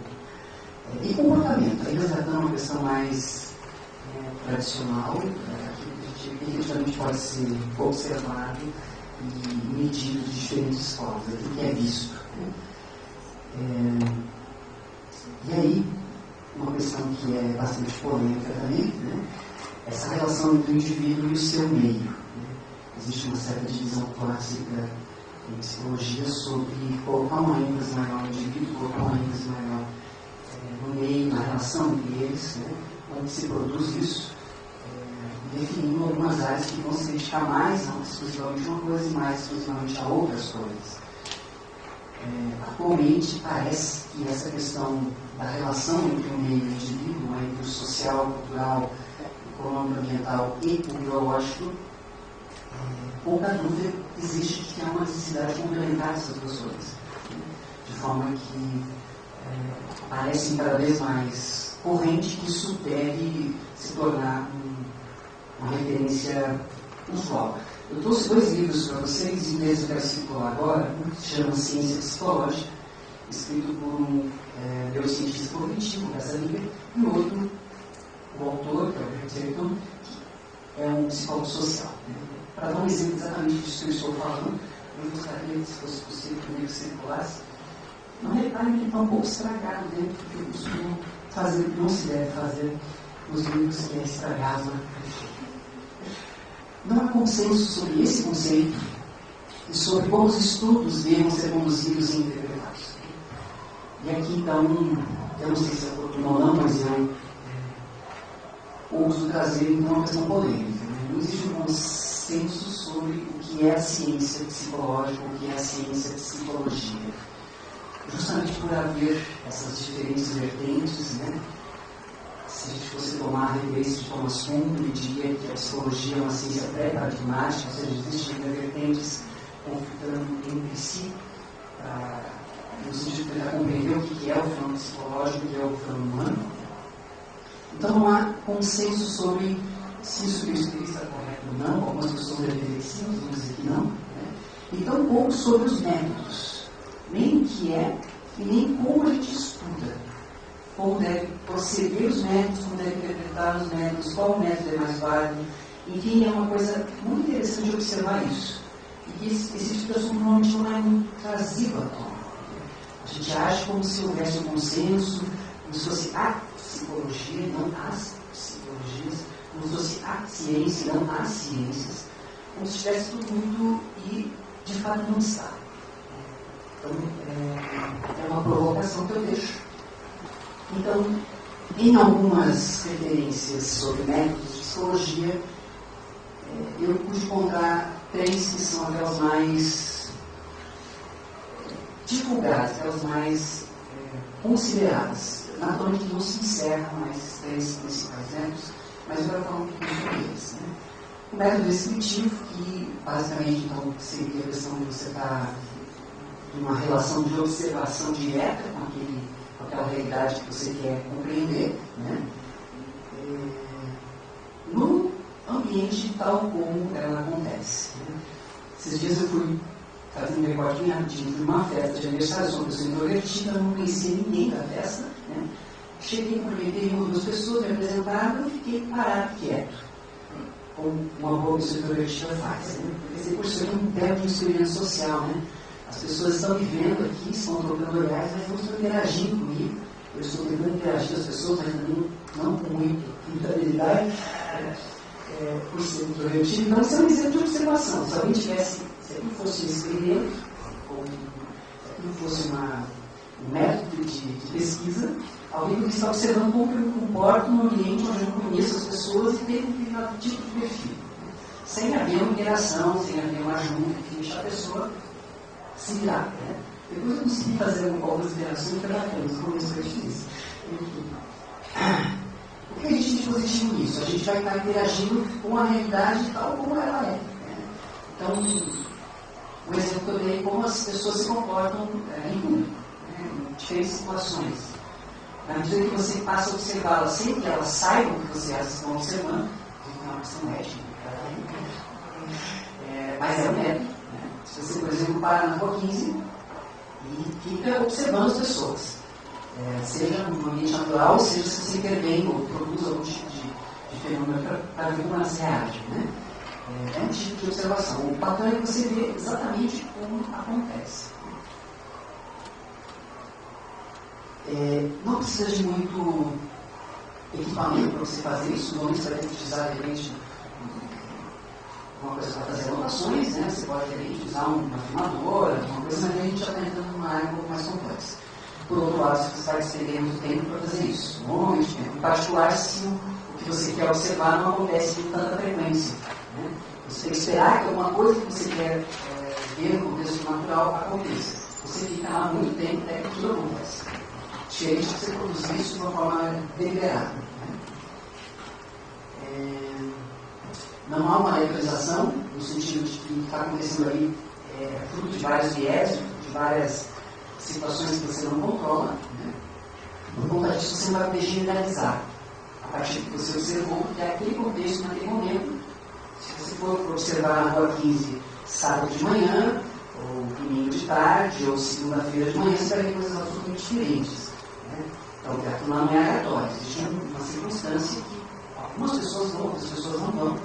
E comportamento, aí resgatando uma questão mais tradicional, que efetivamente pode ser observado e medido de diferentes formas, aquilo que é visto. E aí, uma questão que é bastante polêmica também, né? Essa relação entre o indivíduo e o seu meio. Né? Existe uma certa divisão clássica em psicologia sobre colocar uma ênfase maior no indivíduo, colocar uma ênfase maior no meio, na relação entre eles, né? Onde se produz isso, definindo algumas áreas que vão se dedicar mais, não exclusivamente a uma coisa, e mais exclusivamente a outras coisas. Atualmente, parece que essa questão da relação entre o meio e o indivíduo, entre o social, cultural, econômico, ambiental e o biológico, pouca dúvida existe de que há uma necessidade de complementar essas duas coisas. De forma que parece cada vez mais corrente que isso deve se tornar uma referência usual. Eu trouxe 2 livros para vocês, e mesmo quero circular agora, um que se chama Ciência Psicológica, escrito por um neurocientista cognitivo, Bessa Liber, e outro, o autor, que é o Richard Serton, que é um psicólogo social. Né? Para dar um exemplo exatamente disso que eu estou falando, eu gostaria, se fosse possível, que o livro circulasse. Não reparem que ele está um pouco estragado dentro do que eu costumo fazer, o que não se deve fazer nos livros que é estragado na caixa. Não há consenso sobre esse conceito e sobre como os estudos devem ser conduzidos e interpretados. E aqui, então, eu não sei se é oportuno ou não, mas eu ouso trazer então uma questão polêmica. Né? Não existe um consenso sobre o que é a ciência psicológica, o que é a ciência psicologia. Justamente por haver essas diferentes vertentes, né? Se a gente fosse tomar a referência de Thomas Kuhn, ele diria que a psicologia é uma ciência pré-paradigmática, ou seja, existem vertentes conflitando entre si, no sentido de tentar compreender o que é o fenômeno psicológico e o que é o fenômeno humano. Então não há consenso sobre se isso que eu escrevi está correto ou não, algumas pessoas devem dizer que sim, outras dizer que não. Né? E tão pouco sobre os métodos, nem o que é e nem como a gente estuda. Como deve proceder os métodos, como deve interpretar os métodos, qual método é mais válido. Enfim, é uma coisa muito interessante observar isso. E que esse tipo de assunto normalmente não é muito trazido à tona. A gente age como se houvesse um consenso, como se fosse a psicologia, não as psicologias, como se fosse a ciência, não as ciências, como se estivesse tudo muito e, de fato, não está. Então, é uma provocação que eu deixo. Então, em algumas referências sobre métodos de psicologia, eu pude encontrar 3 que são aquelas mais divulgadas, aquelas mais consideradas. Naturalmente não se encerram mais 3 principais métodos, mas eu quero falar um pouquinho sobre eles. Né? O método descritivo, que basicamente então, seria a questão de você estar numa relação de observação direta com aquela realidade que você quer compreender. Né? No ambiente ambiente tal como ela acontece. Né? Esses dias eu fui fazendo um recorte bem rapidinho, fui numa festa de aniversário, sou uma pessoa introvertida, não conhecia ninguém da festa. Né? Cheguei, cumprimentei uma ou duas pessoas, me apresentaram, eu fiquei parado, quieto, como uma boa pessoa introvertida faz. Né? Porque por isso eu não pego um experimento social. Né? As pessoas estão me vendo aqui, estão trocando olhares, mas não estão interagindo comigo. Eu estou tentando interagir com as pessoas, mas não com muita habilidade, por ser introvertido. Então, isso é um exemplo de observação. Se alguém tivesse, se aquilo fosse um experimento, ou se aquilo fosse um método de pesquisa, alguém poderia estar observando como eu me comporto no ambiente onde eu não conheço as pessoas e ter um determinado tipo de perfil. Sem haver uma interação, sem haver uma ajuda, que deixa a pessoa se virar. Né? Depois eu consegui fazer algumas interações bacanas, como isso que eu te disse. O que a gente tem de positivo nisso? A gente vai estar interagindo com a realidade tal como ela é. Né? Então, um exemplo que eu dei é como as pessoas se comportam em público, né? Em diferentes situações. Na medida que você passa a observá-las sem que elas saibam que você as estão observando, é uma questão ética, mas é um método. Né? Se você, por exemplo, para na rua 15 e fica observando as pessoas, seja no ambiente natural, seja se você intervém ou produz algum tipo de fenômeno para ver como elas reagem. Né? É um tipo de observação. O bacana é que você vê exatamente como acontece. Não precisa de muito equipamento para você fazer isso. No momento você vai ter que utilizar, de repente, uma coisa para fazer anotações, né? Você pode, de repente, usar uma filmadora, uma coisa, mas a gente já está entrando numa área um pouco mais complexa. Por outro lado, você vai despender muito tempo para fazer isso, muito tempo. Em particular, se o que você quer observar não acontece com tanta frequência. Né? Você tem que esperar que alguma coisa que você quer ver no contexto natural aconteça. Você fica lá muito tempo até que aquilo acontece. Diferente de você produzir isso de uma forma deliberada. Né? Não há uma localização, no sentido de que o que está acontecendo ali é fruto de vários viés, de várias situações que você não controla. Né? Por conta disso, você não vai poder generalizar a partir do que você observou, porque é aquele contexto, naquele momento. Se você for observar na rua 15 sábado de manhã, ou domingo de tarde, ou segunda-feira de manhã, você vai ver coisas absolutamente diferentes. Né? Então, aquilo lá não é aleatório. Existe uma circunstância que algumas pessoas vão, outras pessoas não vão.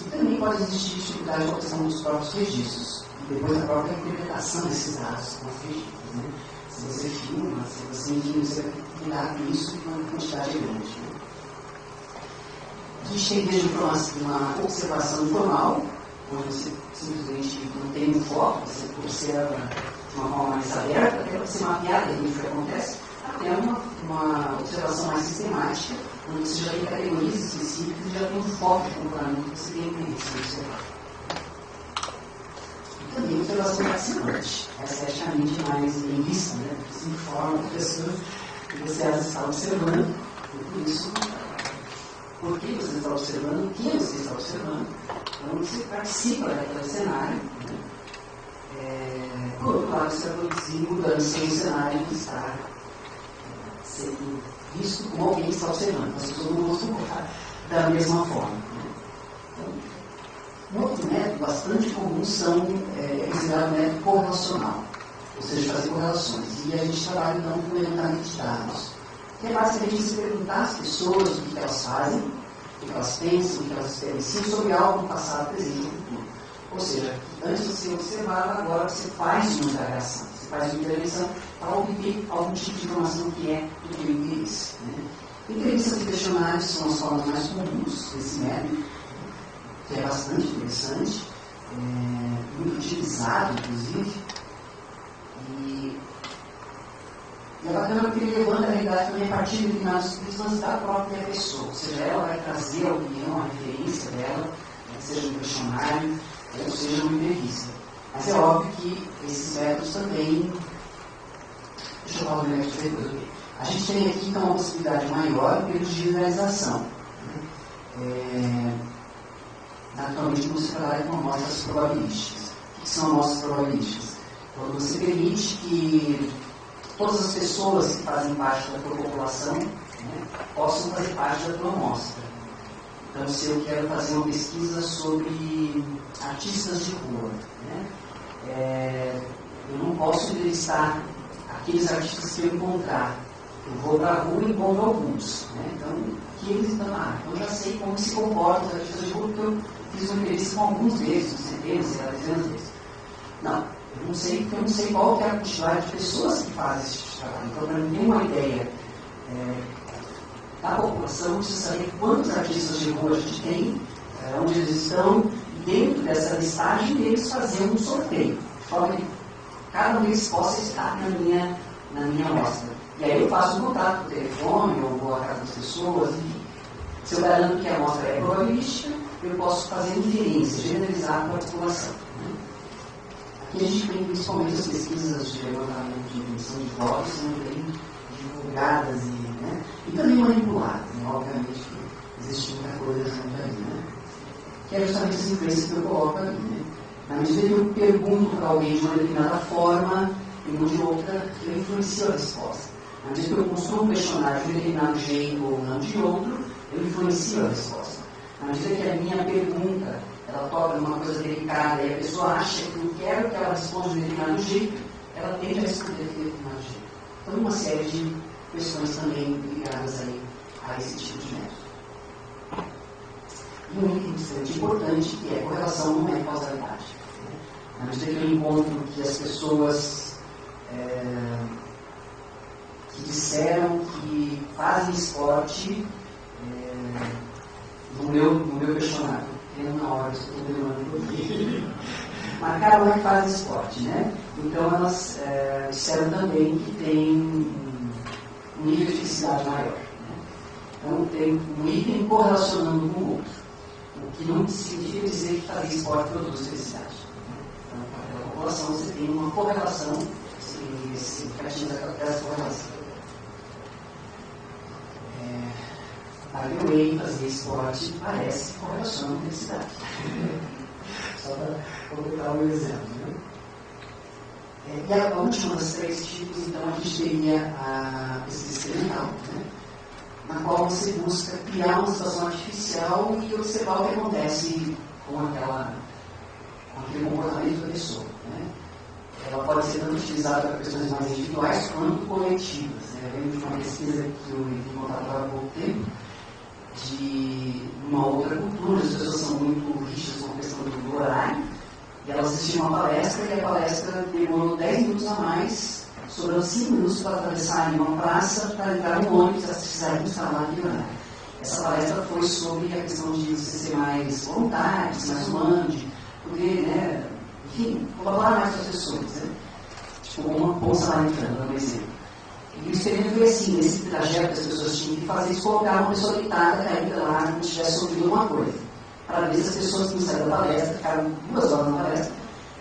E também pode existir dificuldade com a questão dos próprios registros. E depois a própria interpretação desses dados com os registros. Né? Se você filma, se você enfim, você vai lidar com isso com uma quantidade grande. Né? A gente tem desde uma observação informal, onde você simplesmente não tem um foco, você observa de uma forma mais aberta, até você mapear o que acontece, até uma observação mais sistemática, onde você já tem categorias específicas e já tem um foco de comportamento que você tem que observar. E também a observação participante. Essa é praticamente mais bem vista, né? Você informa a pessoa que você as está observando, e por isso, por que você está observando, o que você está observando. Então você participa daquele cenário. Né? Por outro lado, você vai produzir mudança no cenário que está sendo visto como alguém está observando. As pessoas não vão se comportar da mesma forma. Né? Então, um outro método bastante comum é considerado o método correlacional, ou seja, fazer correlações. E a gente trabalha então com o levantamento de dados, que é basicamente se perguntar às pessoas o que elas fazem, o que elas pensam, o que elas experienciam sobre algo no passado, presente e futuro. Ou seja, antes você observava, agora você faz uma interação, você faz uma intervenção para obter algum tipo de informação que é do teu interesse. Né? Entrevistas e questionários são as formas mais comuns desse método, que é bastante interessante, muito utilizado, inclusive. E é bacana porque ele levanta a realidade também a partir de determinados prismas da própria pessoa. Ou seja, ela vai trazer a opinião, a referência dela, seja no questionário, ou seja numa entrevista. Mas é óbvio que esses métodos também... Deixa eu falar do método depois. A gente tem aqui então uma possibilidade maior em termos de generalização. Naturalmente, você trabalha com amostras probabilísticas. O que são amostras probabilísticas? Quando você permite que todas as pessoas que fazem parte da tua população, né, possam fazer parte da tua amostra. Então, se eu quero fazer uma pesquisa sobre artistas de rua, né, eu não posso entrevistar aqueles artistas que eu encontrar. Eu vou para a rua e encontro alguns. Né? Então, que eles estão lá. Eu já sei como se comportam os artistas de rua, porque eu fiz uma entrevista com alguns deles, centenas, dezenas deles. Não, eu não sei qual que é a quantidade de pessoas que fazem esse tipo de trabalho. Então, para mim, ter uma ideia da população, precisa saber quantos artistas de rua a gente tem, onde eles estão, e dentro dessa listagem, eles fazer um sorteio, de forma que cada um deles possa estar na minha amostra. E aí eu faço um contato por telefone, ou vou à casa das pessoas, enfim. Se eu garanto que a amostra é probabilística, eu posso fazer inferência, generalizar para a população. Né? Aqui a gente tem principalmente as pesquisas de levantamento de emissão de votos, sendo bem divulgadas e também manipuladas. Né? Obviamente que existe muita coisa junto aí, né? Que é justamente essa influência que eu coloco ali. Né? Na medida que eu pergunto para alguém de uma determinada forma, e não de outra, eu influencio a resposta. Na medida que eu construo um questionário de um determinado jeito ou não de outro, eu influencio a resposta. Na medida que a minha pergunta, ela toca numa coisa delicada e a pessoa acha que eu quero que ela responda de um determinado jeito, ela tende a responder de um determinado jeito. Então, uma série de questões também ligadas aí a esse tipo de método. E um item bastante importante, que é correlação não é causalidade. Na medida que eu encontro que as pessoas que disseram que fazem esporte no meu questionário, tendo na hora, estou demorando um pouquinho, marcaram que fazem esporte, né? Então elas disseram também que tem um nível de felicidade maior. Né? Então tem um item correlacionando com o outro, o que não significa dizer que fazer esporte produz felicidade. Então, na população você tem uma correlação significativa dessa correlação. By the way, fazer esporte parece que correlaciona com felicidade. Só para completar o exemplo. Né? E a última das três tipos, então, a gente teria a pesquisa experimental, né? Na qual você busca criar uma situação artificial e observar o que acontece com aquele comportamento da pessoa. Né? Ela pode ser tanto utilizada para questões mais individuais quanto coletivas. Né? Eu lembro de uma pesquisa que eu vi contato há pouco tempo, de uma outra cultura, as pessoas são muito rígidas com a questão do horário, e elas assistiram uma palestra, e a palestra demorou 10 minutos a mais, sobrando 5 minutos para atravessarem uma praça, para entrar no ônibus, elas precisaram instalar aquele horário. Essa palestra foi sobre a questão de você ser mais voluntário, ser mais humano, de poder, né, enfim, colaborar mais com as pessoas, né? Tipo, uma bolsa lá entrando, por exemplo. E o experimento foi assim, nesse trajeto que as pessoas tinham que fazer, eles colocaram uma pessoa deitada, caída lá, como se tivesse ouvido alguma coisa. Para ver se as pessoas que não saíram da palestra, ficaram 2 horas na palestra,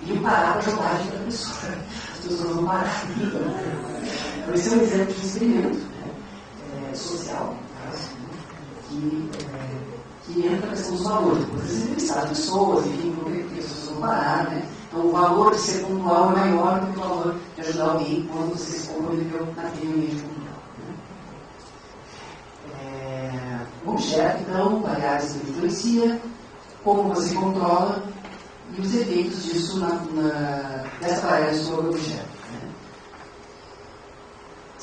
iam parar para jogar a vida da pessoa. As pessoas não pararam. Então, esse é um exemplo de experimento, né, social, que entra a questão dos valores. Você entrevistar as pessoas, enfim, porque as pessoas vão parar, né? Então, o valor de ser pontual é maior do que o valor de ajudar alguém quando você se comprometeu naquele ambiente cultural. Né? O objeto, então, variáveis que influencia, como você controla e os efeitos disso dessa variável sobre o objeto. Né?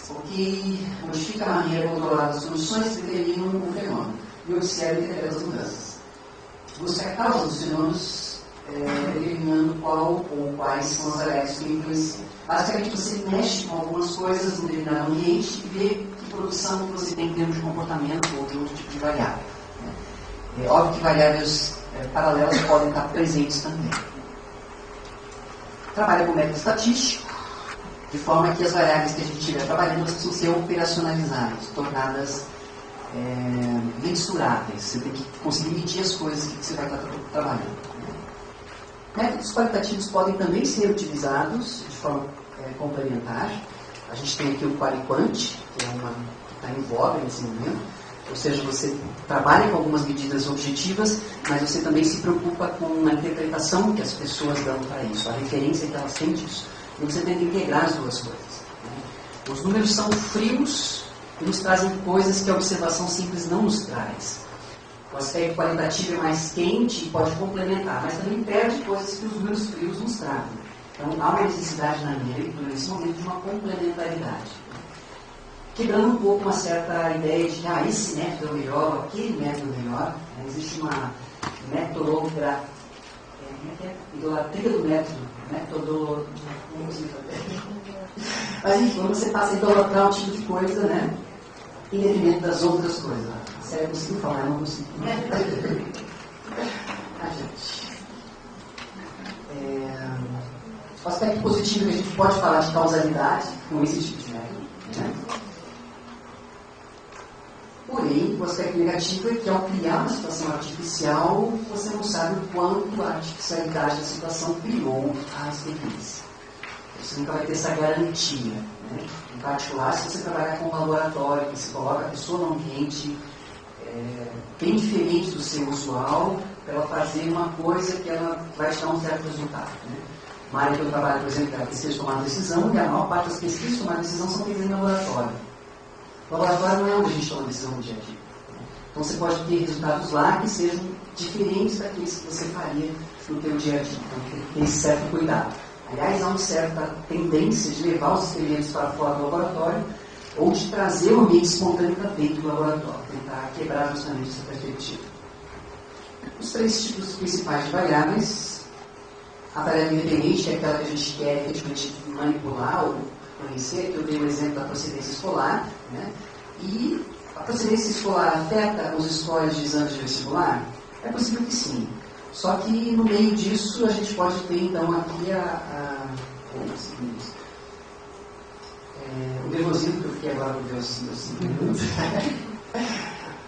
O que modifica a maneira controlada das condições que determinam o fenômeno e observa e interpreta as mudanças. Busca a causa dos fenômenos determinando qual ou quais são as variáveis que influenciam. Basicamente, você mexe com algumas coisas no determinado ambiente e vê que produção que você tem em termos de comportamento ou de outro tipo de variável. É óbvio que variáveis paralelas podem estar presentes também. Trabalha com método estatístico, de forma que as variáveis que a gente estiver trabalhando precisam ser operacionalizadas, tornadas mensuráveis. Você tem que conseguir medir as coisas que você vai estar trabalhando. Métodos qualitativos podem também ser utilizados de forma complementar. A gente tem aqui o Qualiquant, que está em voga nesse momento. Ou seja, você trabalha com algumas medidas objetivas, mas você também se preocupa com a interpretação que as pessoas dão para isso, a referência que elas têm disso. E você tenta integrar as duas coisas. Os números são frios e nos trazem coisas que a observação simples não nos traz. O aspecto qualitativo é mais quente e pode complementar, mas também perde coisas que os números frios nos trazem. Então, há uma necessidade na minha leitura, nesse momento, de uma complementaridade. Quebrando um pouco uma certa ideia de que esse método é o melhor, aquele método é o melhor. Existe uma idolatria do método, mas enfim, quando você passa a idolatrar um tipo de coisa, né, em detrimento das outras coisas. Sério, eu consigo falar, eu não consigo. O aspecto positivo que a gente pode falar de causalidade com esse tipo de método, né? Porém, o aspecto negativo é que ao criar uma situação artificial, você não sabe o quanto a artificialidade da situação criou a experiência. Você nunca vai ter essa garantia. Né? Em particular, se você trabalhar com um laboratório, que você coloca a pessoa num ambiente bem diferente do seu usual, para ela fazer uma coisa que ela vai te dar um certo resultado. Né? Uma área que eu trabalho, por exemplo, é a pesquisa de tomar decisão, e a maior parte das pesquisas de tomar decisão são feitas em laboratório. O laboratório não é onde a gente toma decisão no dia a dia. Então você pode ter resultados lá que sejam diferentes daqueles que você faria no seu dia a dia. Então tem esse certo cuidado. Aliás, há uma certa tendência de levar os experimentos para fora do laboratório ou de trazer o ambiente espontâneo para dentro do laboratório, tentar quebrar justamente essa perspectiva. Os 3 tipos principais de variáveis: a tarefa independente, que é aquela que a gente quer efetivamente manipular ou conhecer, que eu dei o exemplo da procedência escolar, né? E a procedência escolar afeta os scores de exames de vestibular? É possível que sim. Só que no meio disso a gente pode ter então aqui o nervosismo que eu fiquei agora por ver os 5 minutos.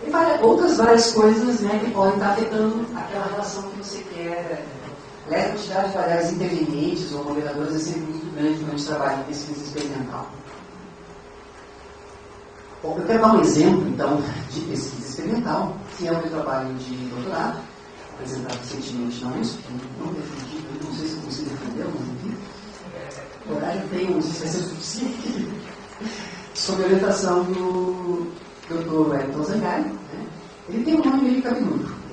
E outras várias coisas, né, que podem estar afetando aquela relação que você quer. A quantidade de variáveis intervenientes ou moderadoras é sempre muito grande quando a gente trabalha em pesquisa experimental. Bom, eu quero dar um exemplo, então, de pesquisa experimental, que é o meu trabalho de doutorado, apresentado recentemente na USP, não defendi, não sei se eu consigo defender, mas enfim. O horário tem uns espécies suficientes sobre a orientação do Dr. Wellington Zangari. Né? Ele tem um nome meio cabeludo.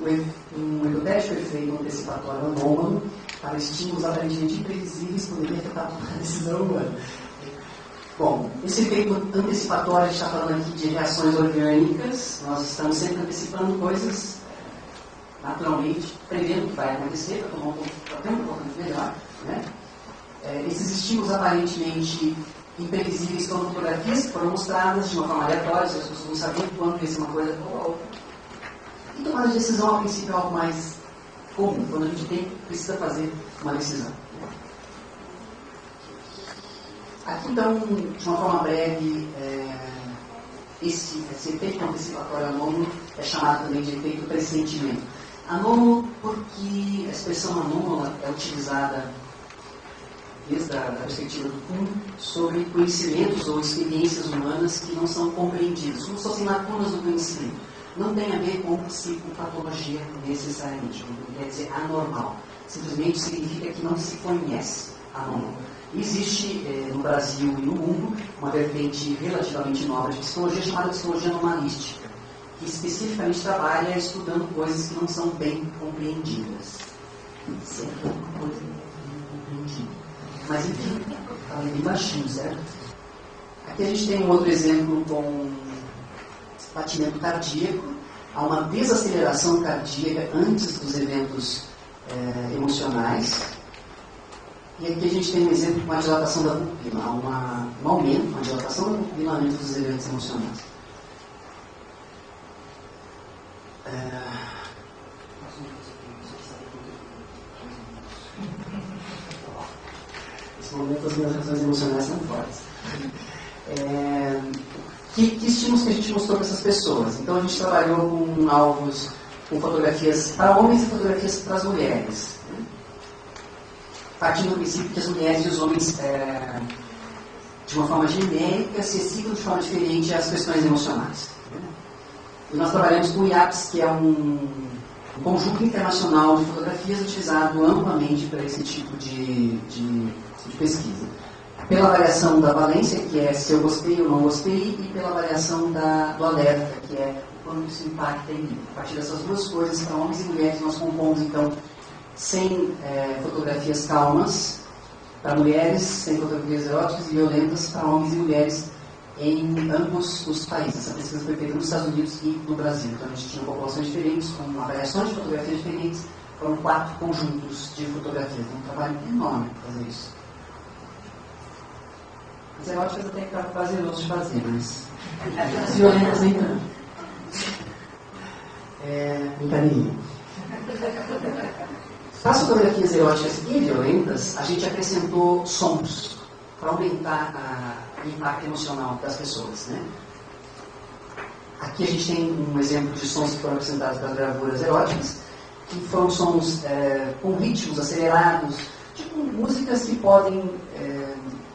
Um hipotético efeito antecipatório anômalo para estímulos aparentemente imprevisíveis poderia afetar a decisão humana. Bom, esse efeito antecipatório, a gente está falando aqui de reações orgânicas. Nós estamos sempre antecipando coisas naturalmente, prevendo o que vai acontecer, para ter um comportamento melhor. Né? Esses estímulos aparentemente imprevisíveis são fotografias que foram mostradas de uma forma aleatória, as pessoas não sabiam quando ia ser uma coisa ou outra. E tomar a decisão, a princípio, é algo mais comum, quando a gente precisa fazer uma decisão. Aqui, então, de uma forma breve, esse efeito antecipatório anômalo é chamado também de efeito pressentimento. Anômalo porque a expressão anômala é utilizada desde a perspectiva do Kuhn sobre conhecimentos ou experiências humanas que não são compreendidas, como se fossem lacunas do conhecimento. Não tem a ver com psicopatologia necessariamente, não quer dizer anormal. Simplesmente significa que não se conhece anômalo. Existe no Brasil e no mundo uma vertente relativamente nova de psicologia chamada psicologia anomalística, que especificamente trabalha estudando coisas que não são bem compreendidas. Sempre é uma coisa bem compreendida. Mas enfim, está bem baixinho, certo? Aqui a gente tem um outro exemplo com batimento cardíaco. Há uma desaceleração cardíaca antes dos eventos emocionais. E aqui a gente tem um exemplo com a dilatação da pupila. Há um aumento, uma dilatação da pupila antes dos eventos emocionais. Nesse momento as minhas reações emocionais são fortes. Que estímulos que a gente mostrou para essas pessoas? Então a gente trabalhou com alvos, com fotografias para homens e fotografias para as mulheres. Partindo do princípio que as mulheres e os homens, de uma forma genérica, se excitam de forma diferente às questões emocionais. E nós trabalhamos com o IAPS, que é um conjunto internacional de fotografias utilizado amplamente para esse tipo de pesquisa. pela avaliação da valência, que é se eu gostei ou não gostei, e pela avaliação do alerta, que é quando isso impacta em mim. A partir dessas duas coisas, para homens e mulheres, nós compomos, então, 100 fotografias calmas para mulheres, 100 fotografias eróticas e violentas para homens e mulheres em ambos os países. Essa pesquisa foi feita nos Estados Unidos e no Brasil. Então, a gente tinha populações diferentes, com avaliações de fotografias diferentes, foram 4 conjuntos de fotografias. Então, um trabalho enorme para fazer isso. As eróticas até que está prazeroso de fazer, mas as violentas nem tanto. Brincadeirinha. Para as fotografias eróticas e violentas, a gente acrescentou sons para aumentar o impacto emocional das pessoas, né? Aqui a gente tem um exemplo de sons que foram acrescentados para as gravuras eróticas, que foram sons com ritmos acelerados, tipo músicas que podem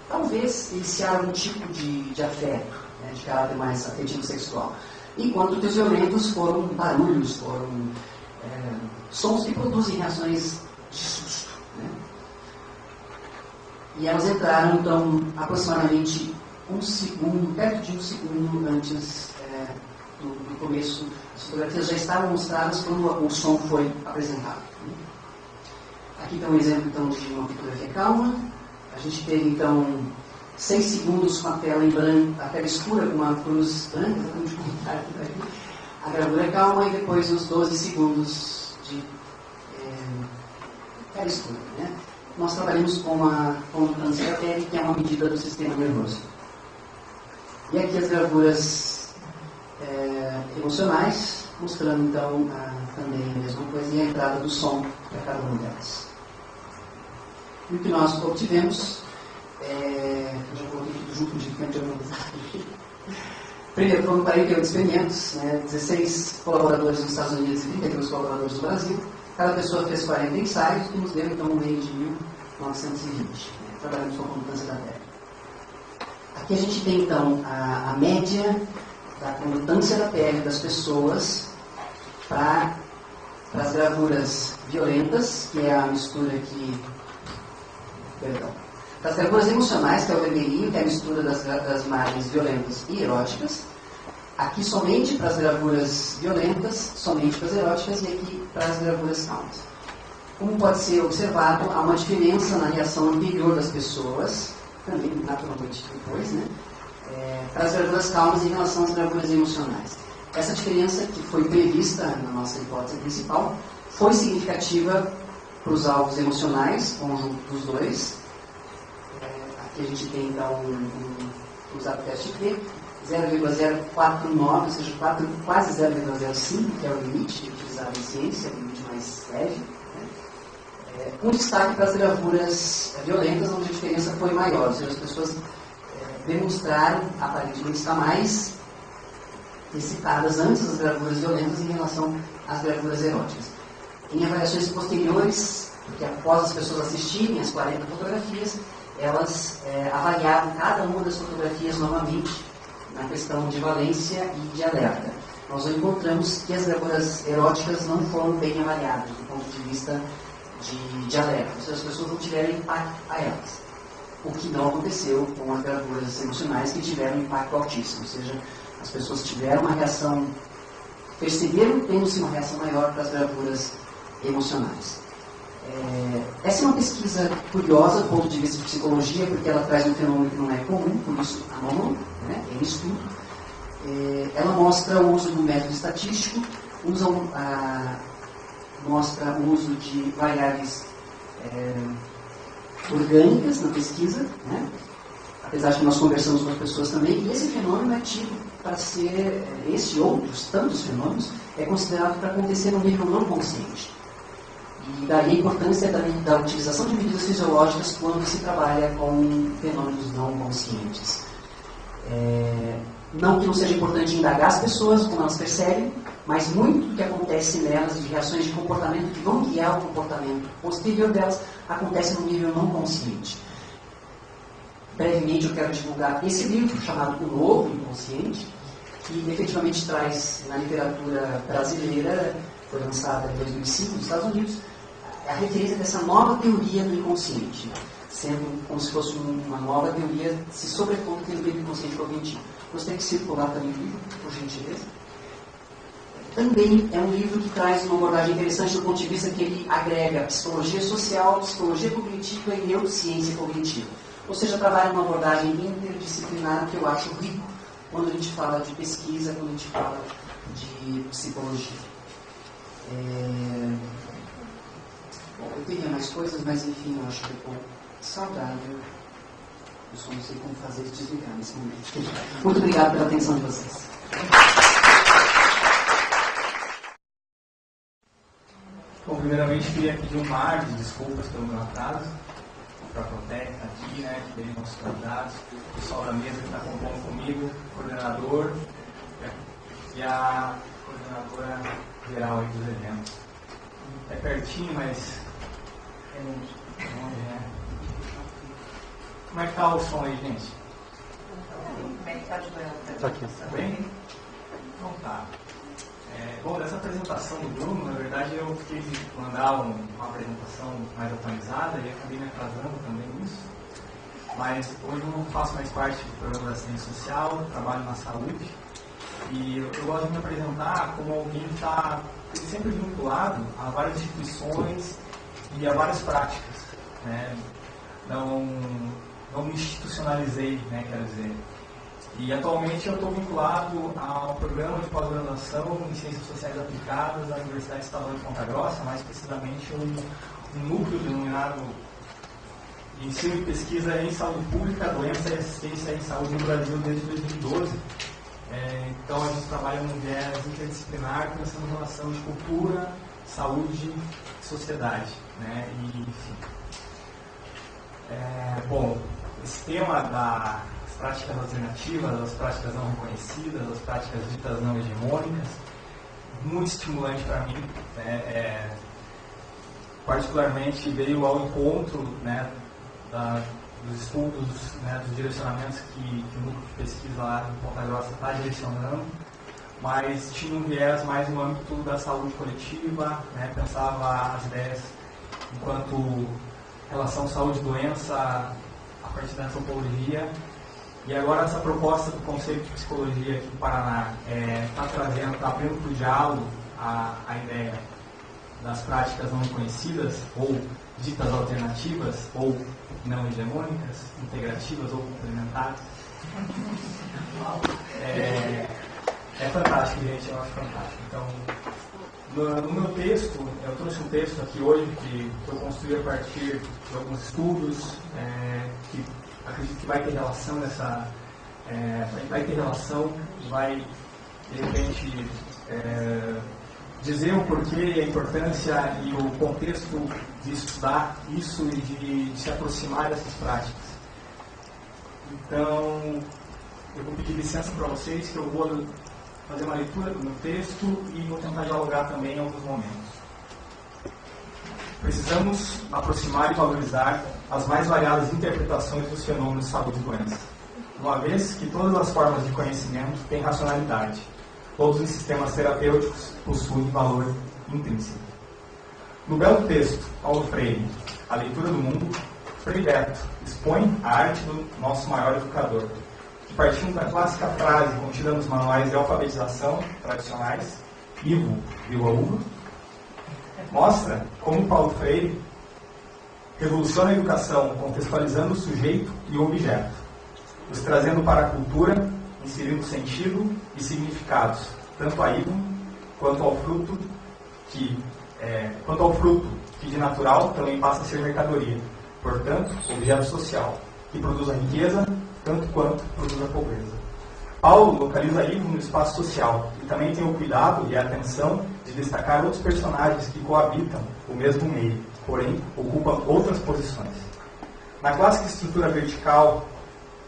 talvez iniciar algum tipo de afeto, né, de caráter mais afetivo sexual. Enquanto que os violentos foram barulhos, foram sons que produzem reações de susto. Né? E elas entraram, então, aproximadamente perto de um segundo antes do começo. As fotografias já estavam mostradas quando o som foi apresentado. Né? Aqui está um exemplo, então, de uma fotografia calma. A gente teve, então, 6 segundos com a tela em branco, a tela escura com uma cruz branca, a gravura calma, e depois os 12 segundos de tela escura. Né? Nós trabalhamos com o câncer da pele, que é uma medida do sistema nervoso. E aqui as gravuras emocionais, mostrando, então, também a mesma coisa, e a entrada do som para cada uma delas. E o que nós obtivemos, eu já coloquei tudo junto de canto de primeiro, foram 48 experimentos, né, 16 colaboradores nos Estados Unidos e 32 colaboradores no Brasil. Cada pessoa fez 40 ensaios e nos deu, então, um meio de 1920. Trabalhamos com a condutância da pele. Aqui a gente tem, então, a média da condutância da pele das pessoas para as gravuras violentas, que é a mistura que... Perdão. Das gravuras emocionais, que é o vermelhinho, que é a mistura das imagens violentas e eróticas. Aqui somente para as gravuras violentas, somente para as eróticas, e aqui para as gravuras calmas. Como pode ser observado, há uma diferença na reação anterior das pessoas, também naturalmente depois, né? Para as gravuras calmas em relação às gravuras emocionais. Essa diferença, que foi prevista na nossa hipótese principal, foi significativa para os alvos emocionais, conjunto dos dois. Aqui a gente tem, então, usado o teste P, 0,049, ou seja, quase 0,05, que é o limite utilizado em ciência, o limite mais leve. Né? Com destaque para as gravuras violentas, onde a diferença foi maior, ou seja, as pessoas demonstraram, aparentemente, estar mais excitadas antes das gravuras violentas em relação às gravuras eróticas. Em avaliações posteriores, porque após as pessoas assistirem as 40 fotografias, elas avaliaram cada uma das fotografias novamente na questão de valência e de alerta. Nós encontramos que as gravuras eróticas não foram bem avaliadas do ponto de vista de alerta, ou seja, as pessoas não tiveram impacto a elas. O que não aconteceu com as gravuras emocionais, que tiveram um impacto altíssimo, ou seja, as pessoas tiveram uma reação, perceberam tendo-se uma reação maior para as gravuras emocionais. Essa é uma pesquisa curiosa do ponto de vista de psicologia, porque ela traz um fenômeno que não é comum, por isso anômalo, né, em estudo. Ela mostra o uso do método estatístico, mostra o uso de variáveis orgânicas na pesquisa, né, apesar de que nós conversamos com as pessoas também, e esse fenômeno é tido para ser, esse e outros tantos fenômenos, é considerado para acontecer no nível não consciente. E daí a importância da utilização de medidas fisiológicas quando se trabalha com fenômenos não conscientes. Não que não seja importante indagar as pessoas, como elas percebem, mas muito do que acontece nelas, de reações de comportamento que vão guiar o comportamento posterior delas, acontece no nível não consciente. Brevemente eu quero divulgar esse livro, chamado O Novo Inconsciente, que efetivamente traz, na literatura brasileira, foi lançada em 2005 nos Estados Unidos, a referência dessa nova teoria do inconsciente. sendo como se fosse uma nova teoria se sobrepondo à teoria do inconsciente cognitivo. Gostaria de circular também o livro, por gentileza. Também é um livro que traz uma abordagem interessante do ponto de vista que ele agrega psicologia social, psicologia cognitiva e neurociência cognitiva. Ou seja, trabalha uma abordagem interdisciplinar que eu acho rico quando a gente fala de pesquisa, quando a gente fala de psicologia. Bom, eu teria mais coisas, mas enfim, eu acho que é saudável. Eu só não sei como fazer isso desligar nesse momento. Muito obrigado pela atenção de vocês. Bom, primeiramente queria pedir um mar de desculpas pelo meu atraso, para a plateia que está aqui, né, que veio nossos convidados, o pessoal da mesa que está compondo comigo, o coordenador e a coordenadora geral aí dos eventos. É pertinho, mas é longe, né? Como é que está o som aí, gente? Como é que está de manhã? Está aqui. Tá bem? Então tá. Bom, dessa apresentação do Bruno, na verdade eu quis mandar uma apresentação mais atualizada e acabei me atrasando também nisso. Mas hoje eu não faço mais parte do programa da assistência social, trabalho na saúde. E eu gosto de me apresentar como alguém que está sempre vinculado a várias instituições e a várias práticas. Né? Não me institucionalizei, né, quero dizer. E atualmente eu estou vinculado ao programa de pós-graduação em Ciências Sociais Aplicadas da Universidade Estadual de Ponta Grossa, mais precisamente um núcleo denominado de Ensino e Pesquisa em Saúde Pública, Doença e Assistência em Saúde no Brasil desde 2012. Então a gente trabalha num viés interdisciplinar, pensando em relação de cultura, saúde e sociedade. Né? E, enfim. Bom, esse tema das práticas alternativas, das práticas não reconhecidas, das práticas ditas não hegemônicas, muito estimulante para mim. Né? Particularmente veio ao encontro, né, dos estudos, né, dos direcionamentos que o núcleo de pesquisa lá em Ponta Grossa está direcionando, mas tinha um viés mais no âmbito da saúde coletiva, né, pensava as ideias enquanto relação saúde-doença a partir da antropologia. E agora essa proposta do conceito de psicologia aqui no Paraná está abrindo para o diálogo a ideia das práticas não reconhecidas, ou ditas alternativas, ou não hegemônicas, integrativas ou complementares. É fantástico, gente, eu acho fantástico. Então, no meu texto, eu trouxe um texto aqui hoje que eu construí a partir de alguns estudos, que acredito que vai ter relação vai de repente dizer o porquê, a importância e o contexto de estudar isso e de se aproximar dessas práticas. Então, eu vou pedir licença para vocês, que eu vou fazer uma leitura do meu texto e vou tentar dialogar também em alguns momentos. Precisamos aproximar e valorizar as mais variadas interpretações dos fenômenos de saúde e doença, uma vez que todas as formas de conhecimento têm racionalidade. Todos os sistemas terapêuticos possuem valor intrínseco. No belo texto, Paulo Freire, A Leitura do Mundo, Frei Beto expõe a arte do nosso maior educador, que, partindo da clássica frase contida nos manuais de alfabetização tradicionais, Ivo viu a uva, mostra como Paulo Freire revoluciona a educação contextualizando o sujeito e o objeto, os trazendo para a cultura, inserindo sentido e significados, tanto a Ivo quanto ao fruto que de natural também passa a ser mercadoria, portanto, objeto social, que produz a riqueza tanto quanto produz a pobreza. Paulo localiza Ivo no espaço social e também tem o cuidado e a atenção de destacar outros personagens que coabitam o mesmo meio, porém ocupam outras posições. Na clássica estrutura vertical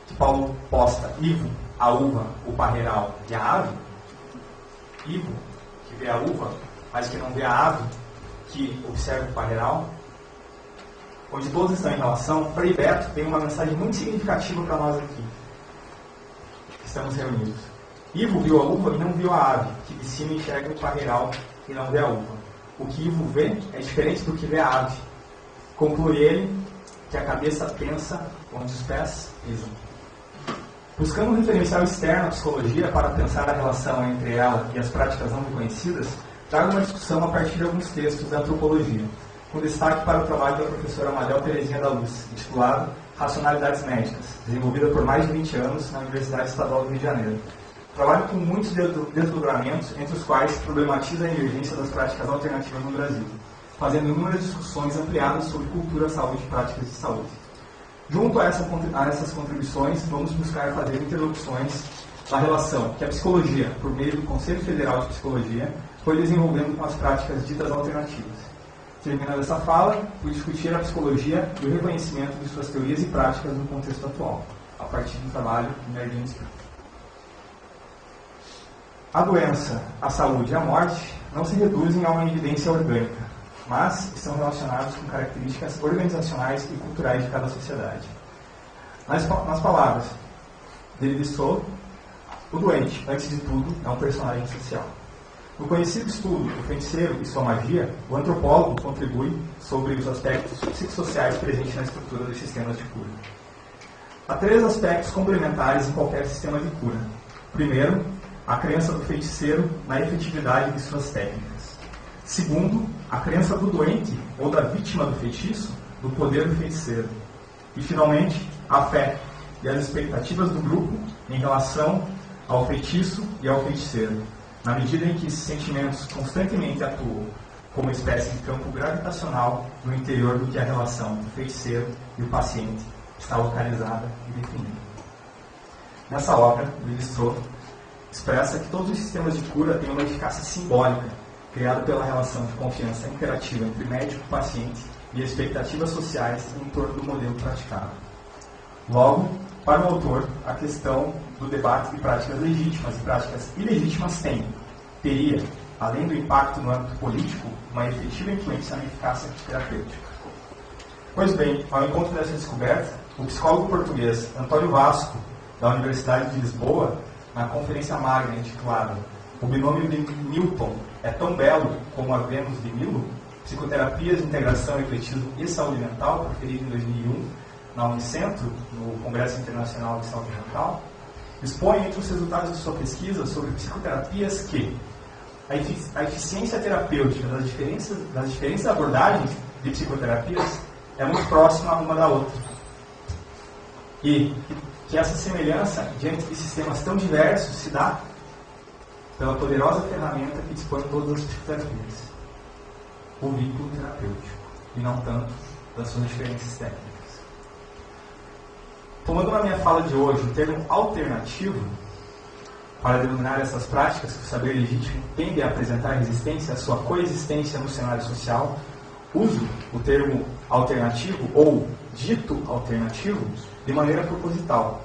que Paulo posta Ivo, a uva, o parreiral e a ave, Ivo, que vê a uva, mas que não vê a ave, que observa o parreiral, onde todos estão em relação, Frei Beto tem uma mensagem muito significativa para nós aqui, que estamos reunidos. Ivo viu a uva e não viu a ave, que de cima enxerga o parreiral e não vê a uva. O que Ivo vê é diferente do que vê a ave. Conclui ele, que a cabeça pensa onde os pés pisam. Buscando um referencial externo à psicologia para pensar a relação entre ela e as práticas não reconhecidas, trago uma discussão a partir de alguns textos da antropologia, com destaque para o trabalho da professora Amadel Terezinha da Luz, intitulado Racionalidades Médicas, desenvolvida por mais de 20 anos na Universidade Estadual do Rio de Janeiro. Trabalho com muitos desdobramentos, entre os quais problematiza a emergência das práticas alternativas no Brasil, fazendo inúmeras discussões ampliadas sobre cultura, saúde e práticas de saúde. Junto a essas contribuições, vamos buscar fazer interlocuções da relação que a psicologia, por meio do Conselho Federal de Psicologia, foi desenvolvendo com as práticas ditas alternativas. Terminando essa fala, fui discutir a psicologia e o reconhecimento de suas teorias e práticas no contexto atual, a partir do trabalho de Merlin Spring. A doença, a saúde e a morte não se reduzem a uma evidência orgânica, mas estão relacionados com características organizacionais e culturais de cada sociedade. Nas palavras de Lévi-Strauss, o doente, antes de tudo, é um personagem social. No conhecido estudo O Feiticeiro e Sua Magia, o antropólogo contribui sobre os aspectos psicossociais presentes na estrutura dos sistemas de cura. Há 3 aspectos complementares em qualquer sistema de cura. Primeiro, a crença do feiticeiro na efetividade de suas técnicas. Segundo, a crença do doente ou da vítima do feitiço do poder do feiticeiro. E, finalmente, a fé e as expectativas do grupo em relação ao feitiço e ao feiticeiro, na medida em que esses sentimentos constantemente atuam como espécie de campo gravitacional no interior do que a relação do feiticeiro e o paciente está localizada e definida. Nessa obra, Lévi-Strauss expressa que todos os sistemas de cura têm uma eficácia simbólica, criada pela relação de confiança interativa entre médico e paciente e expectativas sociais em torno do modelo praticado. Logo, para o autor, a questão do debate de práticas legítimas e práticas ilegítimas teria, além do impacto no âmbito político, uma efetiva influência na eficácia terapêutica. Pois bem, ao encontro dessa descoberta, o psicólogo português Antônio Vasco, da Universidade de Lisboa, na conferência magna intitulada O Binômio de Newton é tão belo como a Vênus de Milo, Psicoterapias de Integração, Ecletismo e Saúde Mental, proferido em 2001 na Unicentro, no Congresso Internacional de Saúde Mental, expõe entre os resultados de sua pesquisa sobre psicoterapias que a eficiência terapêutica das diferentes abordagens de psicoterapias é muito próxima uma da outra. E que essa semelhança diante de sistemas tão diversos se dá pela poderosa ferramenta que dispõe todas as psicoterapias, o vínculo terapêutico, e não tanto das suas diferenças técnicas. Tomando na minha fala de hoje o termo alternativo para denominar essas práticas que o saber legítimo tende a apresentar resistência à sua coexistência no cenário social, uso o termo alternativo ou dito alternativo de maneira proposital,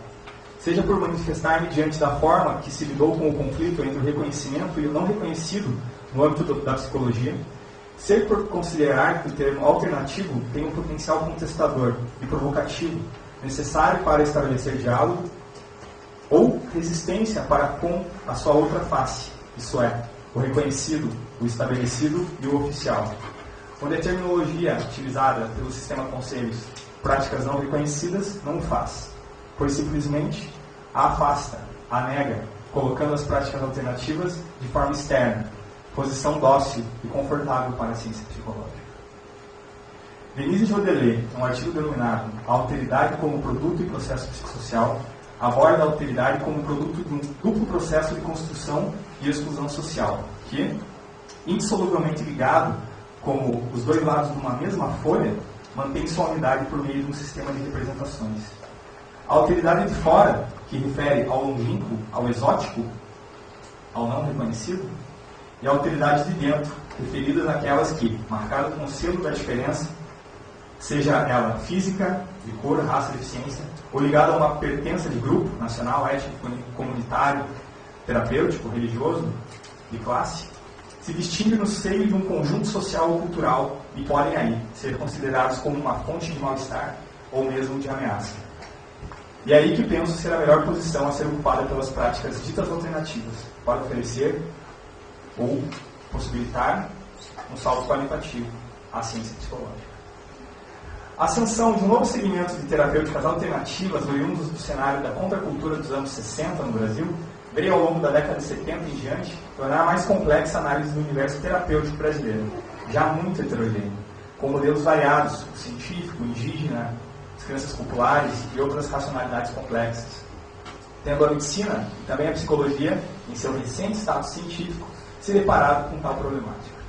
seja por manifestar-me diante da forma que se lidou com o conflito entre o reconhecimento e o não reconhecido no âmbito da psicologia, ser por considerar que o termo alternativo tem um potencial contestador e provocativo necessário para estabelecer diálogo, ou resistência para com a sua outra face, isso é, o reconhecido, o estabelecido e o oficial, onde a terminologia utilizada pelo sistema conselhos práticas não reconhecidas não o faz, pois simplesmente a afasta, a nega, colocando as práticas alternativas de forma externa, posição dócil e confortável para a ciência psicológica. Denise Jodelet, em um artigo denominado A Alteridade como Produto e Processo Psicossocial, aborda a alteridade como produto de um duplo processo de construção e exclusão social, que, indissoluvelmente ligado, como os dois lados de uma mesma folha, mantém sua unidade por meio de um sistema de representações. A alteridade de fora, que refere ao longínquo, ao exótico, ao não reconhecido, e a alteridade de dentro, referida naquelas que, marcada com o selo da diferença, seja ela física, de cor, raça, deficiência, ou ligada a uma pertença de grupo, nacional, étnico, comunitário, terapêutico, religioso, de classe, se distingue no seio de um conjunto social ou cultural e podem aí ser considerados como uma fonte de mal-estar ou mesmo de ameaça. E é aí que penso ser a melhor posição a ser ocupada pelas práticas ditas alternativas, para oferecer ou possibilitar um salto qualitativo à ciência psicológica. A ascensão de um novo segmento de terapêuticas alternativas oriundos do cenário da contracultura dos anos 60 no Brasil veio ao longo da década de 70 em diante tornar mais complexa a análise do universo terapêutico brasileiro, já muito heterogêneo, com modelos variados, o científico, o indígena, as crenças populares e outras racionalidades complexas. Tendo a medicina e também a psicologia, em seu recente status científico, se deparado com tal problemática.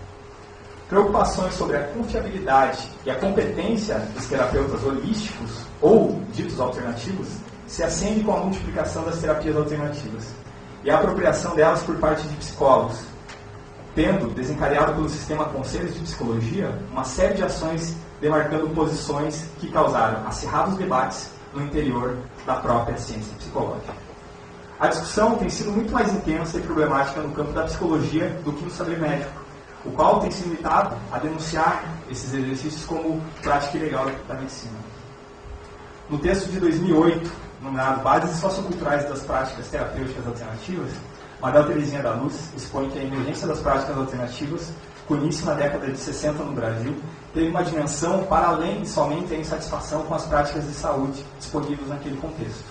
Preocupações sobre a confiabilidade e a competência dos terapeutas holísticos, ou ditos alternativos, se acende com a multiplicação das terapias alternativas e a apropriação delas por parte de psicólogos, tendo desencadeado pelo sistema Conselhos de Psicologia uma série de ações demarcando posições que causaram acirrados debates no interior da própria ciência psicológica. A discussão tem sido muito mais intensa e problemática no campo da psicologia do que no saber médico, o qual tem se limitado a denunciar esses exercícios como prática ilegal da medicina. No texto de 2008, nomeado Bases Socioculturais das Práticas Terapêuticas Alternativas, Madel Terezinha da Luz expõe que a emergência das práticas alternativas, com início na década de 60 no Brasil, teve uma dimensão para além de somente a insatisfação com as práticas de saúde disponíveis naquele contexto.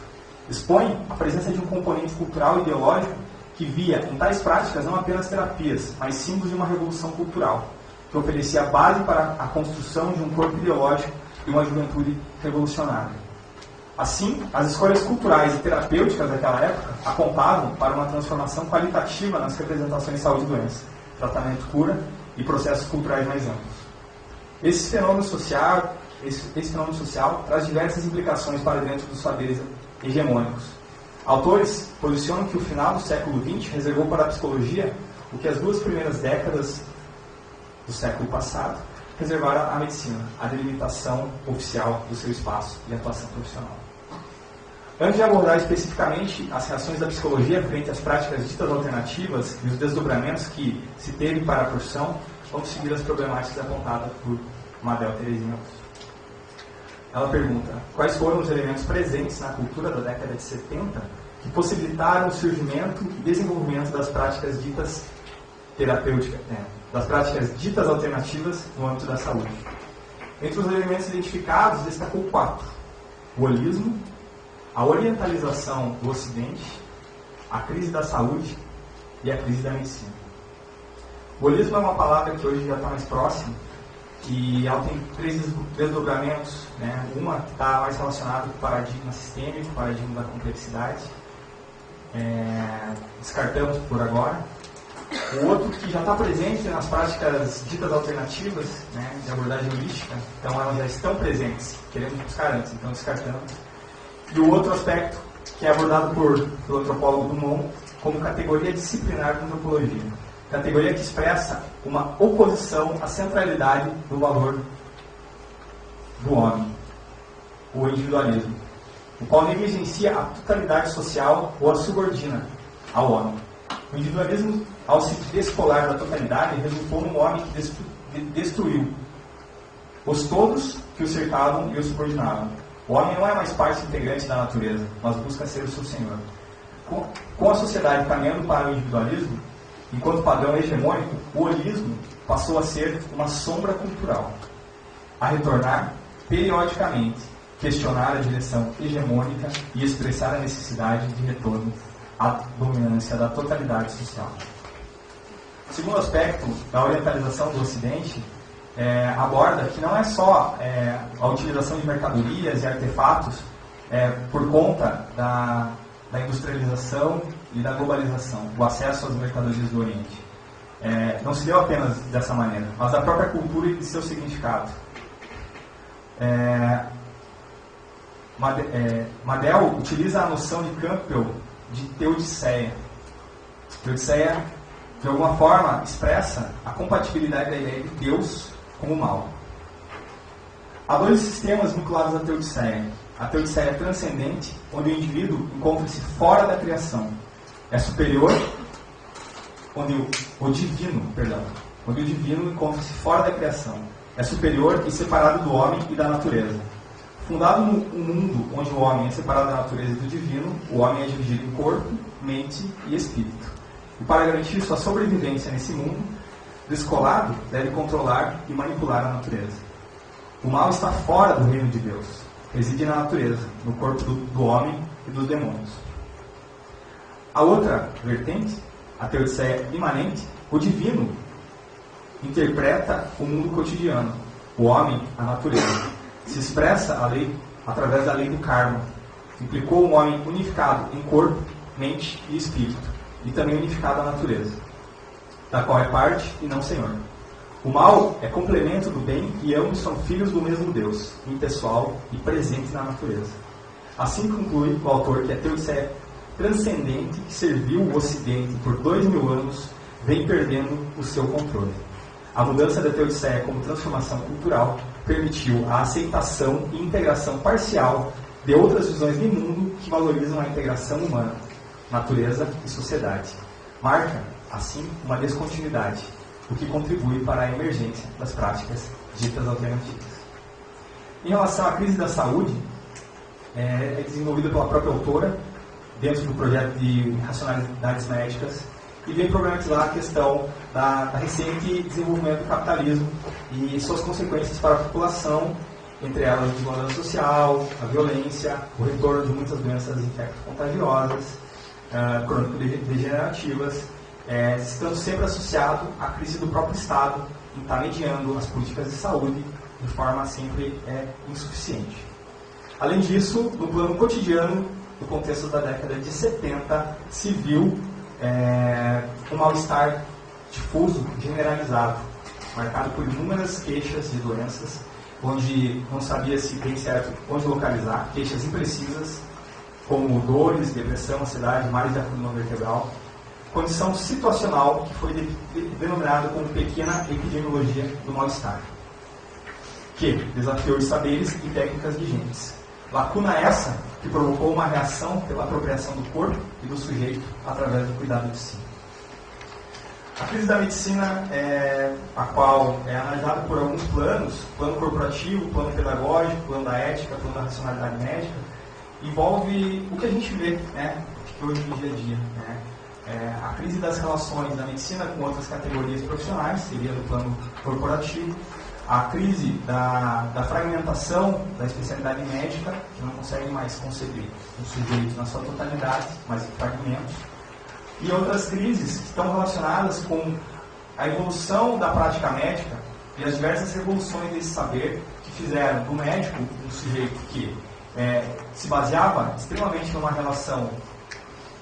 Expõe a presença de um componente cultural e ideológico que via em tais práticas não apenas terapias, mas símbolos de uma revolução cultural, que oferecia a base para a construção de um corpo ideológico e uma juventude revolucionária. Assim, as escolhas culturais e terapêuticas daquela época apontavam para uma transformação qualitativa nas representações de saúde e doença, tratamento, cura e processos culturais mais amplos. Esse fenômeno social traz diversas implicações para dentro dos saberes hegemônicos. Autores posicionam que o final do século XX reservou para a psicologia o que as 2 primeiras décadas do século passado reservaram à medicina, a delimitação oficial do seu espaço de atuação profissional. Antes de abordar especificamente as reações da psicologia frente às práticas ditas alternativas e os desdobramentos que se teve para a profissão, vamos seguir as problemáticas apontadas por Madel Terezinha. Ela pergunta: quais foram os elementos presentes na cultura da década de 70 que possibilitaram o surgimento e desenvolvimento das práticas ditas terapêuticas, das práticas ditas alternativas no âmbito da saúde? Entre os elementos identificados, destacou 4: o holismo, a orientalização do Ocidente, a crise da saúde e a crise da medicina. O holismo é uma palavra que hoje já está mais próxima, e ela tem 3 desdobramentos, né? Uma que está mais relacionada com o paradigma sistêmico, o paradigma da complexidade, descartamos por agora. O outro que já está presente nas práticas ditas alternativas, né, de abordagem holística, então elas já estão presentes, queremos buscar antes, então descartamos. E o outro aspecto que é abordado pelo antropólogo Dumont como categoria disciplinar da antropologia. Categoria que expressa uma oposição à centralidade do valor do homem, o individualismo, o qual negligencia a totalidade social ou a subordina ao homem. O individualismo, ao se descolar da totalidade, resultou num homem que destruiu os todos que o cercavam e o subordinavam. O homem não é mais parte integrante da natureza, mas busca ser o seu senhor. Com a sociedade caminhando para o individualismo, enquanto padrão hegemônico, o holismo passou a ser uma sombra cultural, a retornar periodicamente, questionar a direção hegemônica e expressar a necessidade de retorno à dominância da totalidade social. O segundo aspecto da orientalização do Ocidente aborda que não é só a utilização de mercadorias e artefatos por conta da industrialização e da globalização, o acesso às mercadorias do Oriente. Não se deu apenas dessa maneira, mas da própria cultura e de seu significado. Madel utiliza a noção de Campbell de teodiceia. Teodiceia, de alguma forma, expressa a compatibilidade da ideia de Deus como mal. Há 2 sistemas vinculados à teodiceia. A teodiceia transcendente, onde o indivíduo encontra-se fora da criação, é superior, onde o divino encontra-se fora da criação, é superior e separado do homem e da natureza. Fundado num mundo onde o homem é separado da natureza e do divino, o homem é dividido em corpo, mente e espírito. E para garantir sua sobrevivência nesse mundo, descolado, deve controlar e manipular a natureza. O mal está fora do reino de Deus, reside na natureza, no corpo do homem e dos demônios. A outra vertente, a teodiceia imanente, o divino interpreta o mundo cotidiano, o homem, a natureza. Se expressa a lei através da lei do karma. Implicou um homem unificado em corpo, mente e espírito, e também unificado à natureza, da qual é parte e não senhor. O mal é complemento do bem e ambos são filhos do mesmo Deus, impessoal e presente na natureza. Assim conclui o autor que a teodiceia transcendente que serviu o Ocidente por 2000 anos vem perdendo o seu controle. A mudança da teodiceia como transformação cultural permitiu a aceitação e integração parcial de outras visões de mundo que valorizam a integração humana, natureza e sociedade. Marca, assim, uma descontinuidade, o que contribui para a emergência das práticas ditas alternativas. Em relação à crise da saúde, é desenvolvida pela própria autora, dentro do projeto de racionalidades médicas, e vem problematizar a questão da recente desenvolvimento do capitalismo e suas consequências para a população, entre elas a desigualdade social, a violência, o retorno de muitas doenças infecto-contagiosas, crônico-degenerativas, estando sempre associado à crise do próprio Estado, em estar mediando as políticas de saúde de forma sempre insuficiente. Além disso, no plano cotidiano, no contexto da década de 70, se viu um mal-estar difuso, generalizado, marcado por inúmeras queixas de doenças, onde não sabia se bem certo onde localizar, queixas imprecisas, como dores, depressão, ansiedade, males da coluna vertebral, condição situacional que foi denominada como pequena epidemiologia do mal-estar, que desafiou os saberes e técnicas vigentes. Lacuna essa que provocou uma reação pela apropriação do corpo e do sujeito através do cuidado de si. A crise da medicina, a qual é analisada por alguns planos, plano corporativo, plano pedagógico, plano da ética, plano da racionalidade médica, envolve o que a gente vê, hoje no dia a dia. A crise das relações da medicina com outras categorias profissionais, seria do plano corporativo, a crise da fragmentação da especialidade médica, que não consegue mais conceber o sujeito na sua totalidade, mas em fragmentos, e outras crises que estão relacionadas com a evolução da prática médica e as diversas revoluções desse saber que fizeram do médico um sujeito que se baseava extremamente numa relação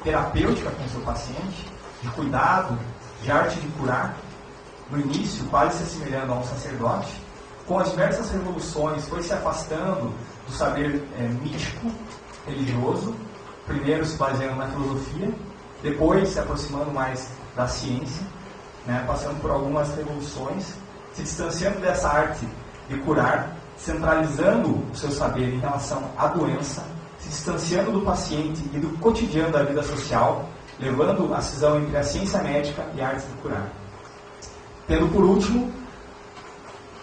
terapêutica com o seu paciente, de cuidado, de arte de curar, no início quase se assemelhando a um sacerdote. Com as diversas revoluções foi se afastando do saber mítico, religioso, primeiro se baseando na filosofia, depois se aproximando mais da ciência, passando por algumas revoluções, se distanciando dessa arte de curar, centralizando o seu saber em relação à doença, se distanciando do paciente e do cotidiano da vida social, levando a cisão entre a ciência médica e a arte de curar. Tendo por último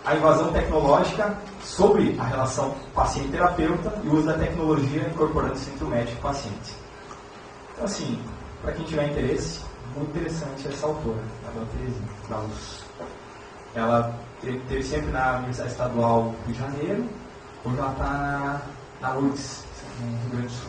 a invasão tecnológica sobre a relação paciente-terapeuta e o uso da tecnologia incorporando-se entre o médico e o paciente. Então, assim, para quem tiver interesse, muito interessante essa autora, a Dona Terezinha da Luz. Ela esteve sempre na Universidade Estadual do Rio de Janeiro, hoje ela está na URGS, no Rio Grande do Sul.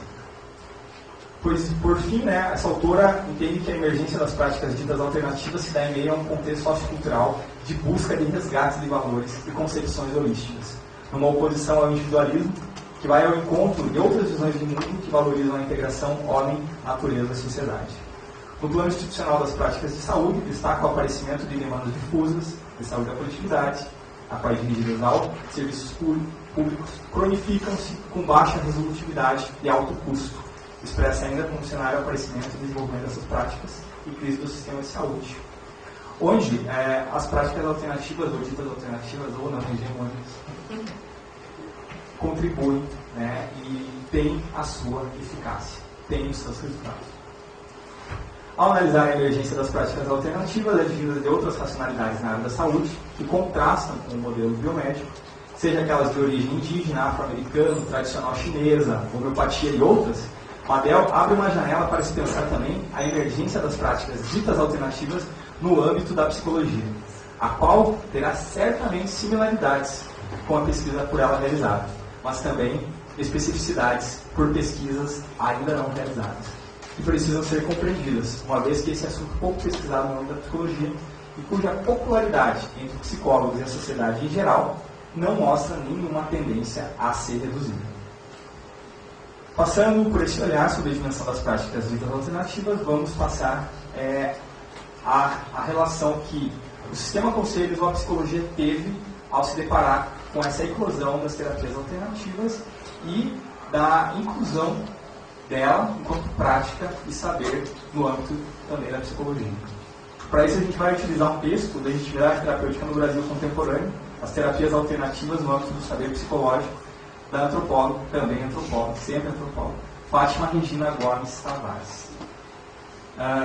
Pois, por fim, essa autora entende que a emergência das práticas ditas alternativas se dá em meio a um contexto sociocultural de busca de resgate de valores e concepções holísticas, numa oposição ao individualismo que vai ao encontro de outras visões de mundo que valorizam a integração homem, natureza e sociedade. No plano institucional das práticas de saúde, destaca o aparecimento de demandas difusas de saúde da coletividade, a quais dirigidas ao serviços públicos, cronificam-se com baixa resolutividade e alto custo, expressa ainda como cenário o aparecimento e desenvolvimento dessas práticas e crise do sistema de saúde, onde as práticas alternativas, ou ditas alternativas, ou não hegemônicas, contribuem e têm a sua eficácia, têm os seus resultados. Ao analisar a emergência das práticas alternativas, advindas de outras racionalidades na área da saúde, que contrastam com o modelo biomédico, seja aquelas de origem indígena, afro-americana, tradicional chinesa, homeopatia e outras, Madel abre uma janela para se pensar também a emergência das práticas ditas alternativas no âmbito da psicologia, a qual terá certamente similaridades com a pesquisa por ela realizada, mas também especificidades por pesquisas ainda não realizadas, que precisam ser compreendidas, uma vez que esse assunto pouco pesquisado no âmbito da psicologia e cuja popularidade entre psicólogos e a sociedade em geral não mostra nenhuma tendência a ser reduzida. Passando por esse olhar sobre a dimensão das práticas ditas alternativas, vamos passar a relação que o sistema conselhos ou a psicologia teve ao se deparar com essa eclosão das terapias alternativas e da inclusão dela enquanto prática e saber no âmbito também da psicologia. Para isso a gente vai utilizar um texto, Legitimidade Terapêutica no Brasil Contemporâneo, as terapias alternativas no âmbito do saber psicológico, da antropóloga, também antropóloga, sempre antropóloga, Fátima Regina Gomes Tavares.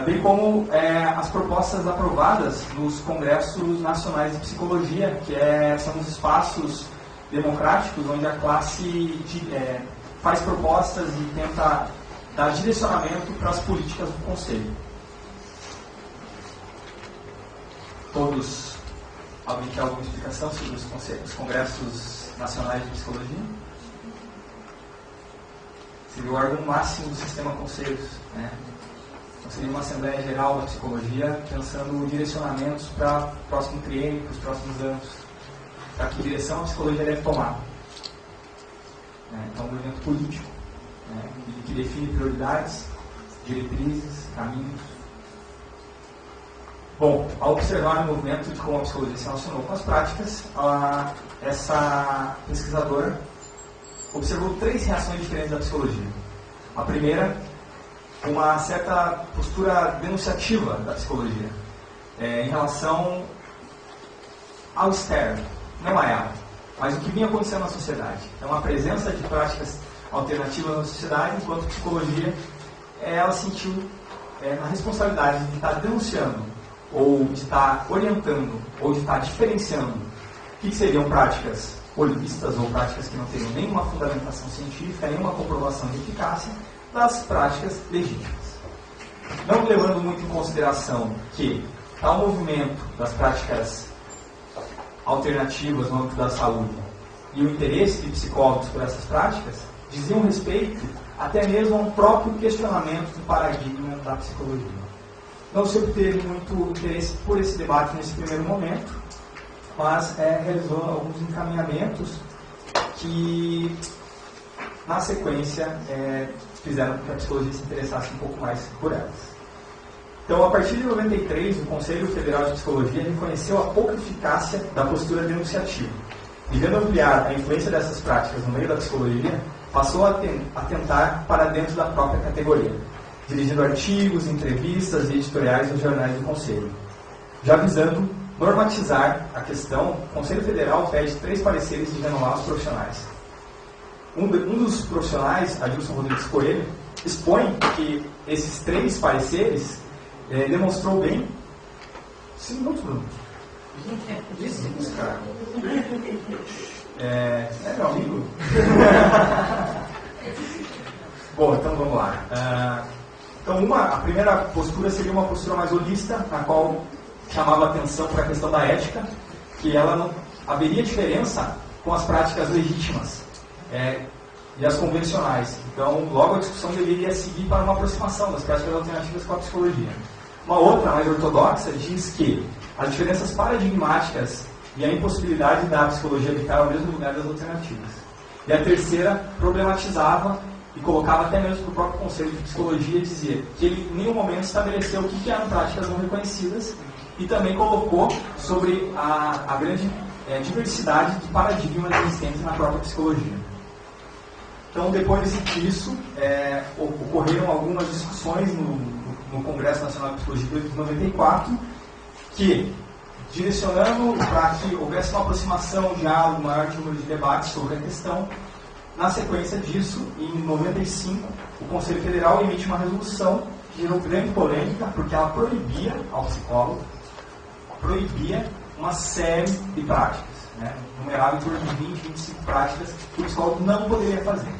Bem como as propostas aprovadas nos congressos nacionais de psicologia, que são os espaços democráticos onde a classe faz propostas e tenta dar direcionamento para as políticas do Conselho. Alguém quer alguma explicação sobre os congressos nacionais de psicologia? Seria o órgão máximo do sistema conselhos, né? Então, seria uma Assembleia Geral da Psicologia pensando direcionamentos para o próximo triênio, para os próximos anos, para que direção a psicologia deve tomar. Então, um movimento político, né, que define prioridades, diretrizes, caminhos. Bom, ao observar o movimento de como a psicologia se relacionou com as práticas, essa pesquisadora observou 3 reações diferentes da psicologia. A primeira, uma certa postura denunciativa da psicologia em relação ao externo, não a ela, mas o que vinha acontecendo na sociedade. Então, a presença de práticas alternativas na sociedade, enquanto psicologia, ela sentiu a responsabilidade de estar denunciando, ou de estar orientando, ou de estar diferenciando o que seriam práticas holistas ou práticas que não teriam nenhuma fundamentação científica, nenhuma comprovação de eficácia, das práticas legítimas. Não levando muito em consideração que tal movimento das práticas alternativas no âmbito da saúde e o interesse de psicólogos por essas práticas diziam respeito até mesmo a um próprio questionamento do paradigma da psicologia. Não se obteve muito interesse por esse debate nesse primeiro momento, mas realizou alguns encaminhamentos que, na sequência, fizeram com que a psicologia se interessasse um pouco mais por elas. Então, a partir de 93, o Conselho Federal de Psicologia reconheceu a pouca eficácia da postura denunciativa. Visando ampliar a influência dessas práticas no meio da psicologia, passou a tentar para dentro da própria categoria, dirigindo artigos, entrevistas e editoriais nos jornais do Conselho. Já visando normatizar a questão, o Conselho Federal pede 3 pareceres de renovar os profissionais. Um dos profissionais, Adilson Rodrigues Coelho, expõe que esses 3 pareceres demonstrou bem... 5 minutos, Bruno. Isso, cara. Meu amigo? Bom, então vamos lá. Então, a primeira postura seria uma postura mais holista, na qual chamava atenção para a questão da ética, que ela não haveria diferença com as práticas legítimas e as convencionais. Então, logo a discussão deveria seguir para uma aproximação das práticas alternativas com a psicologia. Uma outra, mais ortodoxa, diz que as diferenças paradigmáticas e a impossibilidade da psicologia habitar ao mesmo lugar das alternativas. E a terceira problematizava e colocava até mesmo para o próprio Conselho de Psicologia, dizia que ele em nenhum momento estabeleceu o que eram práticas não reconhecidas e também colocou sobre a grande diversidade de paradigmas existentes na própria psicologia. Então, depois disso, ocorreram algumas discussões no Congresso Nacional de Psicologia de 94, que, direcionando para que houvesse uma aproximação, um diálogo, maior número de debates sobre a questão, na sequência disso, em 95, o Conselho Federal emite uma resolução que gerou grande polêmica, porque ela proibia ao psicólogo, uma série de práticas, numerava em torno de 20, 25 práticas que o psicólogo não poderia fazer.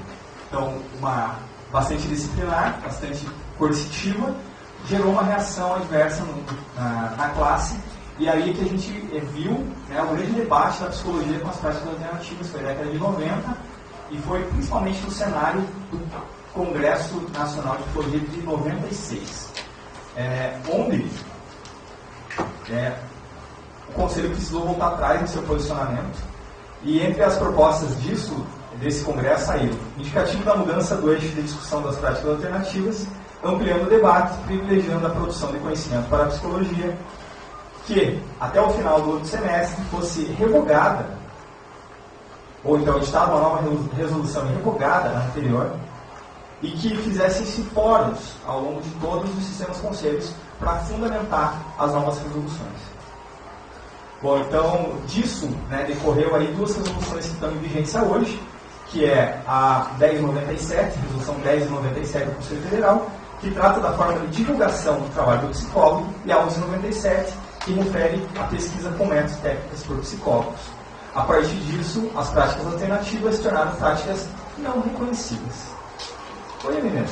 Então, bastante disciplinar, bastante coercitiva, gerou uma reação adversa na classe E aí que a gente viu, né, o grande debate da psicologia com as práticas alternativas, foi na década de 90, e foi principalmente no cenário do Congresso Nacional de Psicologia de 96, onde o Conselho precisou voltar atrás no seu posicionamento, e entre as propostas desse Congresso saíram indicativo da mudança do eixo de discussão das práticas alternativas, ampliando o debate, privilegiando a produção de conhecimento para a psicologia, que até o final do outro semestre fosse revogada, ou então editada uma nova resolução revogada na anterior, e que fizessem-se fóruns ao longo de todos os sistemas conselhos para fundamentar as novas resoluções. Bom, então, disso, né, decorreu aí 2 resoluções que estão em vigência hoje, que é a 1097, resolução 1097 do Conselho Federal, que trata da forma de divulgação do trabalho do psicólogo, e a 1197, que refere à pesquisa com métodos técnicos por psicólogos. A partir disso, as práticas alternativas se tornaram práticas não reconhecidas. Oi, meninas.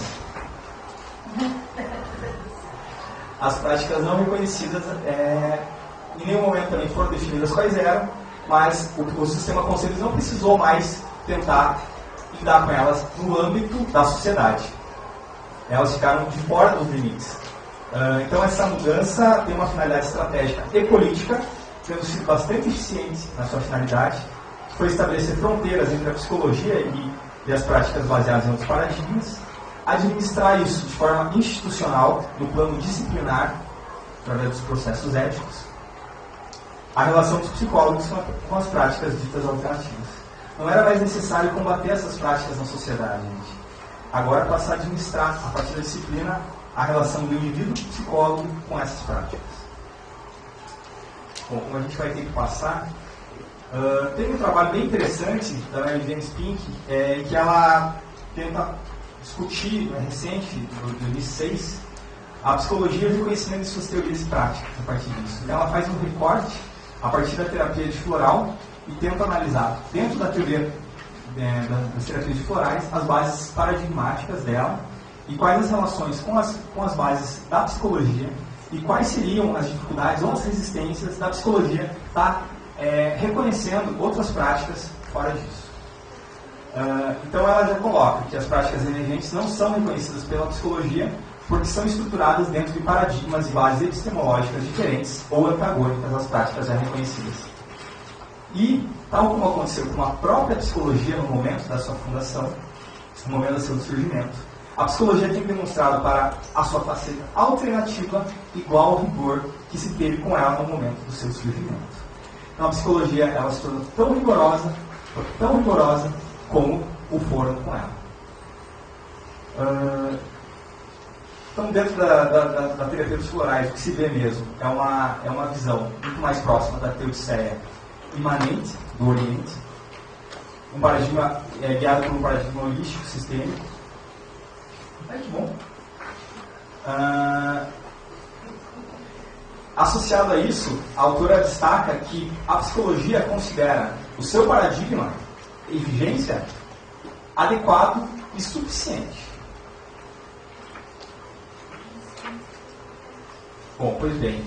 As práticas não reconhecidas, em nenhum momento também foram definidas quais eram, mas o sistema conselhos não precisou mais tentar lidar com elas no âmbito da sociedade. Elas ficaram de fora dos limites. Então essa mudança tem uma finalidade estratégica e política, tendo sido bastante eficiente na sua finalidade, que foi estabelecer fronteiras entre a psicologia e as práticas baseadas em outros paradigmas, administrar isso de forma institucional, no plano disciplinar, através dos processos éticos, a relação dos psicólogos com as práticas ditas alternativas. Não era mais necessário combater essas práticas na sociedade, gente. Agora passar a administrar, a partir da disciplina, a relação do indivíduo psicólogo com essas práticas. Bom, como a gente vai ter que passar, tem um trabalho bem interessante da Mary James Pink, que ela tenta discutir, recente, em 2006, a psicologia e o reconhecimento de suas teorias práticas a partir disso. Então, ela faz um recorte a partir da terapia de floral e tenta analisar, dentro da teoria das terapias de florais, as bases paradigmáticas dela e quais as relações com as bases da psicologia e quais seriam as dificuldades ou as resistências da psicologia estar reconhecendo outras práticas fora disso. Então ela já coloca que as práticas emergentes não são reconhecidas pela psicologia porque são estruturadas dentro de paradigmas e bases epistemológicas diferentes ou antagônicas às práticas já reconhecidas. E, tal como aconteceu com a própria psicologia no momento da sua fundação, no momento do seu surgimento, a psicologia tem demonstrado para a sua faceta alternativa igual ao rigor que se teve com ela no momento do seu surgimento. Então a psicologia ela se tornou tão rigorosa como o foram com ela. Então, dentro da terapia dos florais, o que se vê mesmo é uma visão muito mais próxima da teodiceia imanente do Oriente, um paradigma guiado por um paradigma holístico, sistêmico. Que bom. Associado a isso, a autora destaca que a psicologia considera o seu paradigma e vigência adequado e suficiente. Bom, pois bem.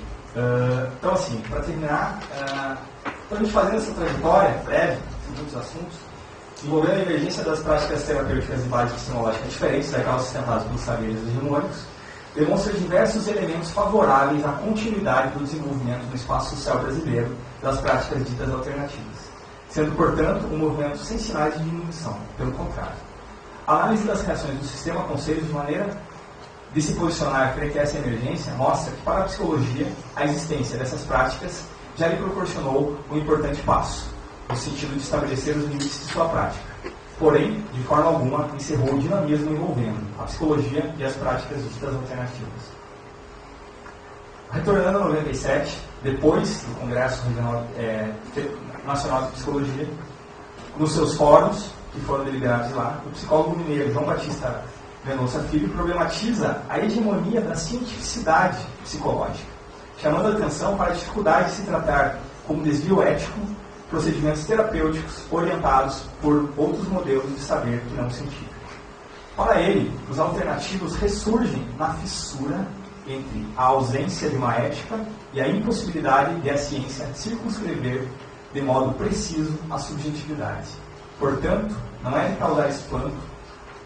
Então, assim, para terminar, a gente fazendo essa trajetória breve, em muitos assuntos, envolvendo a emergência das práticas terapêuticas e bases epistemológicas diferentes daquelas sustentadas pelos saberes hegemônicos, demonstra diversos elementos favoráveis à continuidade do desenvolvimento no espaço social brasileiro das práticas ditas alternativas, sendo, portanto, um movimento sem sinais de diminuição, pelo contrário. A análise das reações do sistema conselhos de maneira de se posicionar frente a essa emergência mostra que, para a psicologia, a existência dessas práticas já lhe proporcionou um importante passo, no sentido de estabelecer os limites de sua prática. Porém, de forma alguma, encerrou o dinamismo envolvendo a psicologia e as práticas ditas alternativas. Retornando a 97, depois do Congresso Nacional de Psicologia, nos seus fóruns, que foram deliberados lá, o psicólogo mineiro João Batista Mendonça Filho problematiza a hegemonia da cientificidade psicológica, chamando a atenção para a dificuldade de se tratar como desvio ético procedimentos terapêuticos orientados por outros modelos de saber que não científico. Para ele, os alternativos ressurgem na fissura entre a ausência de uma ética e a impossibilidade de a ciência circunscrever de modo preciso a subjetividade. Portanto, não é de causar espanto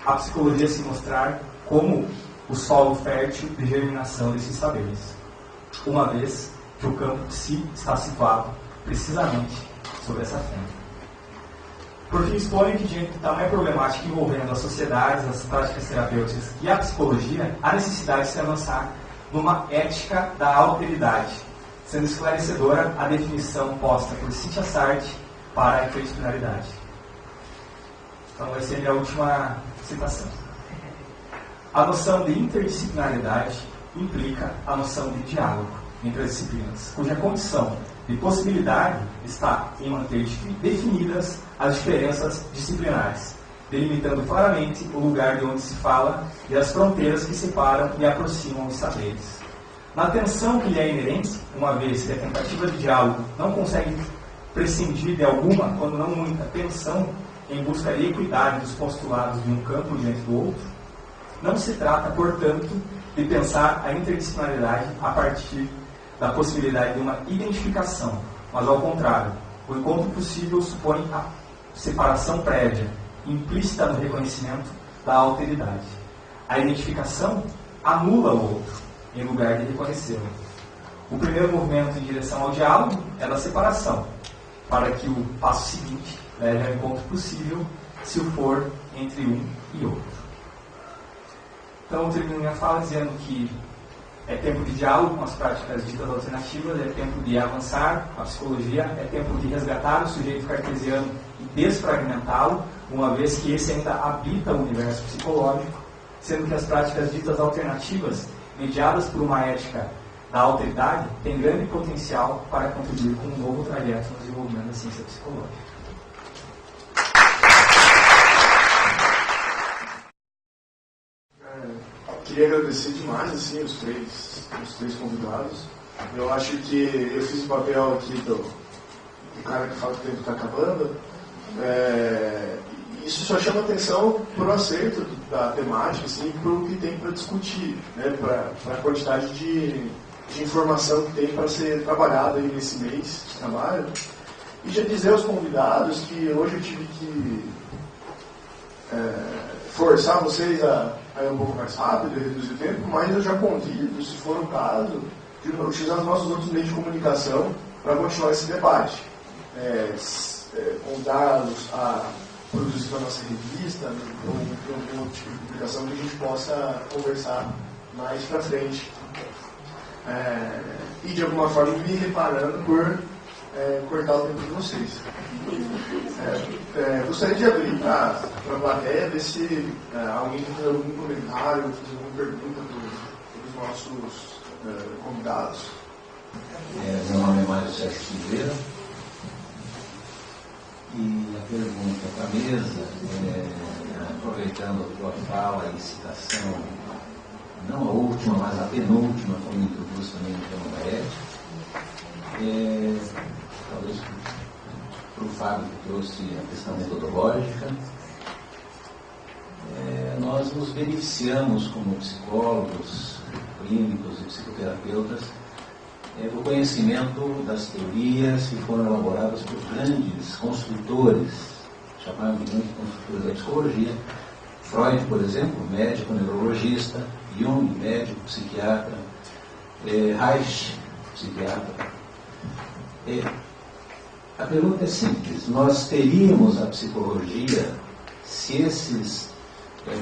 a psicologia se mostrar como o solo fértil de germinação desses saberes, uma vez que o campo psi está situado precisamente sobre essa fonte. Por fim, expõe que, diante de tamanha problemática envolvendo as sociedades, as práticas terapêuticas e a psicologia, há necessidade de se avançar numa ética da alteridade, sendo esclarecedora a definição posta por Cynthia Sartre para a interdisciplinaridade. Então, vai ser a minha última citação. A noção de interdisciplinaridade implica a noção de diálogo entre as disciplinas, cuja condição de possibilidade está em manter definidas as diferenças disciplinares, delimitando claramente o lugar de onde se fala e as fronteiras que separam e aproximam os saberes. Na tensão que lhe é inerente, uma vez que a tentativa de diálogo não consegue prescindir de alguma, quando não muita, tensão em busca de equidade dos postulados de um campo diante do outro, não se trata, portanto, de pensar a interdisciplinaridade a partir da possibilidade de uma identificação, mas ao contrário, o encontro possível supõe a separação prévia, implícita no reconhecimento da alteridade. A identificação anula o outro, em lugar de reconhecê-lo. O primeiro movimento em direção ao diálogo é da separação, para que o passo seguinte leve ao encontro possível, se o for entre um e outro. Então, eu termino minha fala dizendo que é tempo de diálogo com as práticas ditas alternativas, é tempo de avançar a psicologia, é tempo de resgatar o sujeito cartesiano e desfragmentá-lo, uma vez que esse ainda habita o universo psicológico, sendo que as práticas ditas alternativas, mediadas por uma ética da alteridade, têm grande potencial para contribuir com um novo trajeto no desenvolvimento da ciência psicológica. Queria agradecer demais assim, os três convidados. Eu acho que eu fiz o papel aqui do cara que fala que o tempo está acabando. Isso só chama atenção para o acerto da temática, assim, para o que tem para discutir, né, para a quantidade de informação que tem para ser trabalhada aí nesse mês de trabalho. E já dizer aos convidados que hoje eu tive que forçar vocês a ir um pouco mais rápido, reduzir o tempo, mas eu já convido, se for o caso, de utilizar os nossos outros meios de comunicação para continuar esse debate. Convidá-los a produzir a nossa revista, ou algum outro tipo de publicação que a gente possa conversar mais para frente. E de alguma forma me reparando por cortar o tempo de vocês. Gostaria de abrir para a plateia, ver se alguém tem algum comentário, fazer alguma pergunta para os nossos convidados. Meu nome é Mário Sérgio Silveira e a pergunta para a mesa, aproveitando a tua fala e citação, não a última, mas a penúltima, como introduz também no tema da ética, talvez para o Fábio que trouxe a questão metodológica, nós nos beneficiamos como psicólogos, clínicos e psicoterapeutas do conhecimento das teorias que foram elaboradas por grandes construtores, chamados de grandes construtores da psicologia. Freud, por exemplo, médico neurologista, Jung, médico psiquiatra, Reich, psiquiatra. A pergunta é simples: nós teríamos a psicologia se esses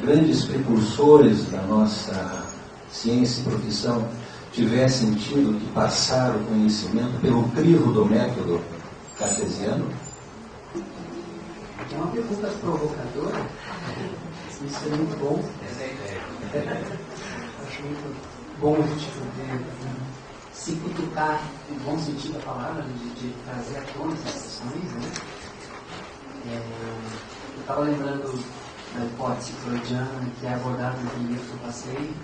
grandes precursores da nossa ciência e profissão tivessem tido que passar o conhecimento pelo crivo do método cartesiano? É uma pergunta provocadora. Isso é muito bom. Essa é a ideia. Acho muito bom a gente poder se cutucar, no bom sentido da palavra, de trazer à tona essas questões, né? Eu estava lembrando da hipótese freudiana que é abordada no livro que eu passei,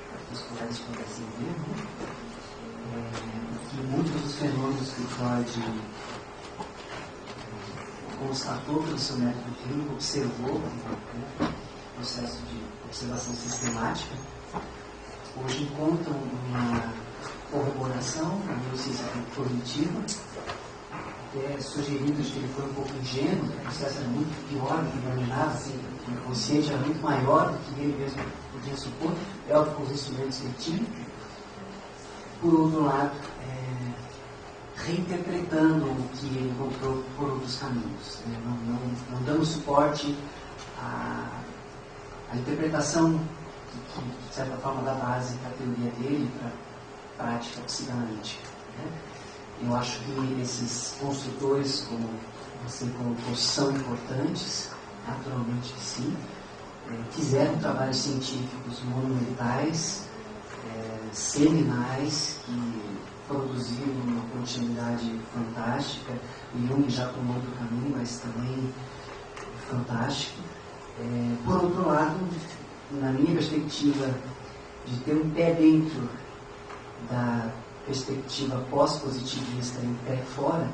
para que os colegas pudessem ver, né? Que muitos dos fenômenos que o Freud constatou pelo seu método clínico, observou, né? Processo de observação sistemática, hoje encontram uma corroboração na neurociência cognitiva, até sugerindo que ele foi um pouco ingênuo, que o processo era muito pior do que imaginava, assim, que o inconsciente era muito maior do que ele mesmo podia supor, é óbvio com os instrumentos que ele tinha. Por outro lado, reinterpretando o que ele encontrou por outros caminhos, né? Não dando suporte à interpretação que, de certa forma, dá base para a teoria dele, para a prática psicanalítica, né? Eu acho que esses construtores, como você colocou, são importantes, naturalmente que sim. Fizeram trabalhos científicos monumentais, seminais, que produziram uma continuidade fantástica. O Jung já tomou outro caminho, mas também fantástico. Por outro lado, na minha perspectiva de ter um pé dentro da perspectiva pós-positivista e um pé fora,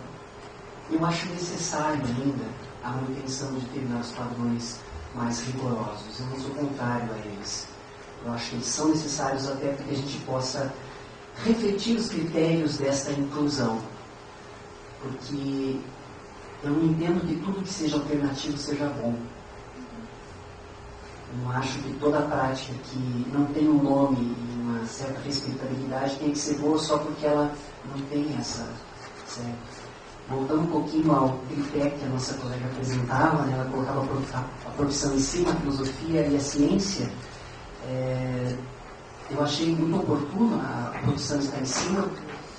eu acho necessário ainda a manutenção de determinados padrões mais rigorosos. Eu não sou contrário a eles. Eu acho que eles são necessários até para que a gente possa refletir os critérios desta inclusão. Porque eu não entendo que tudo que seja alternativo seja bom. Eu não acho que toda prática que não tem um nome e uma certa respeitabilidade tem que ser boa só porque ela não tem essa... Certo? Voltando um pouquinho ao tripé que a nossa colega apresentava, né, ela colocava a profissão em cima, a filosofia e a ciência. Eu achei muito oportuno a profissão estar em cima,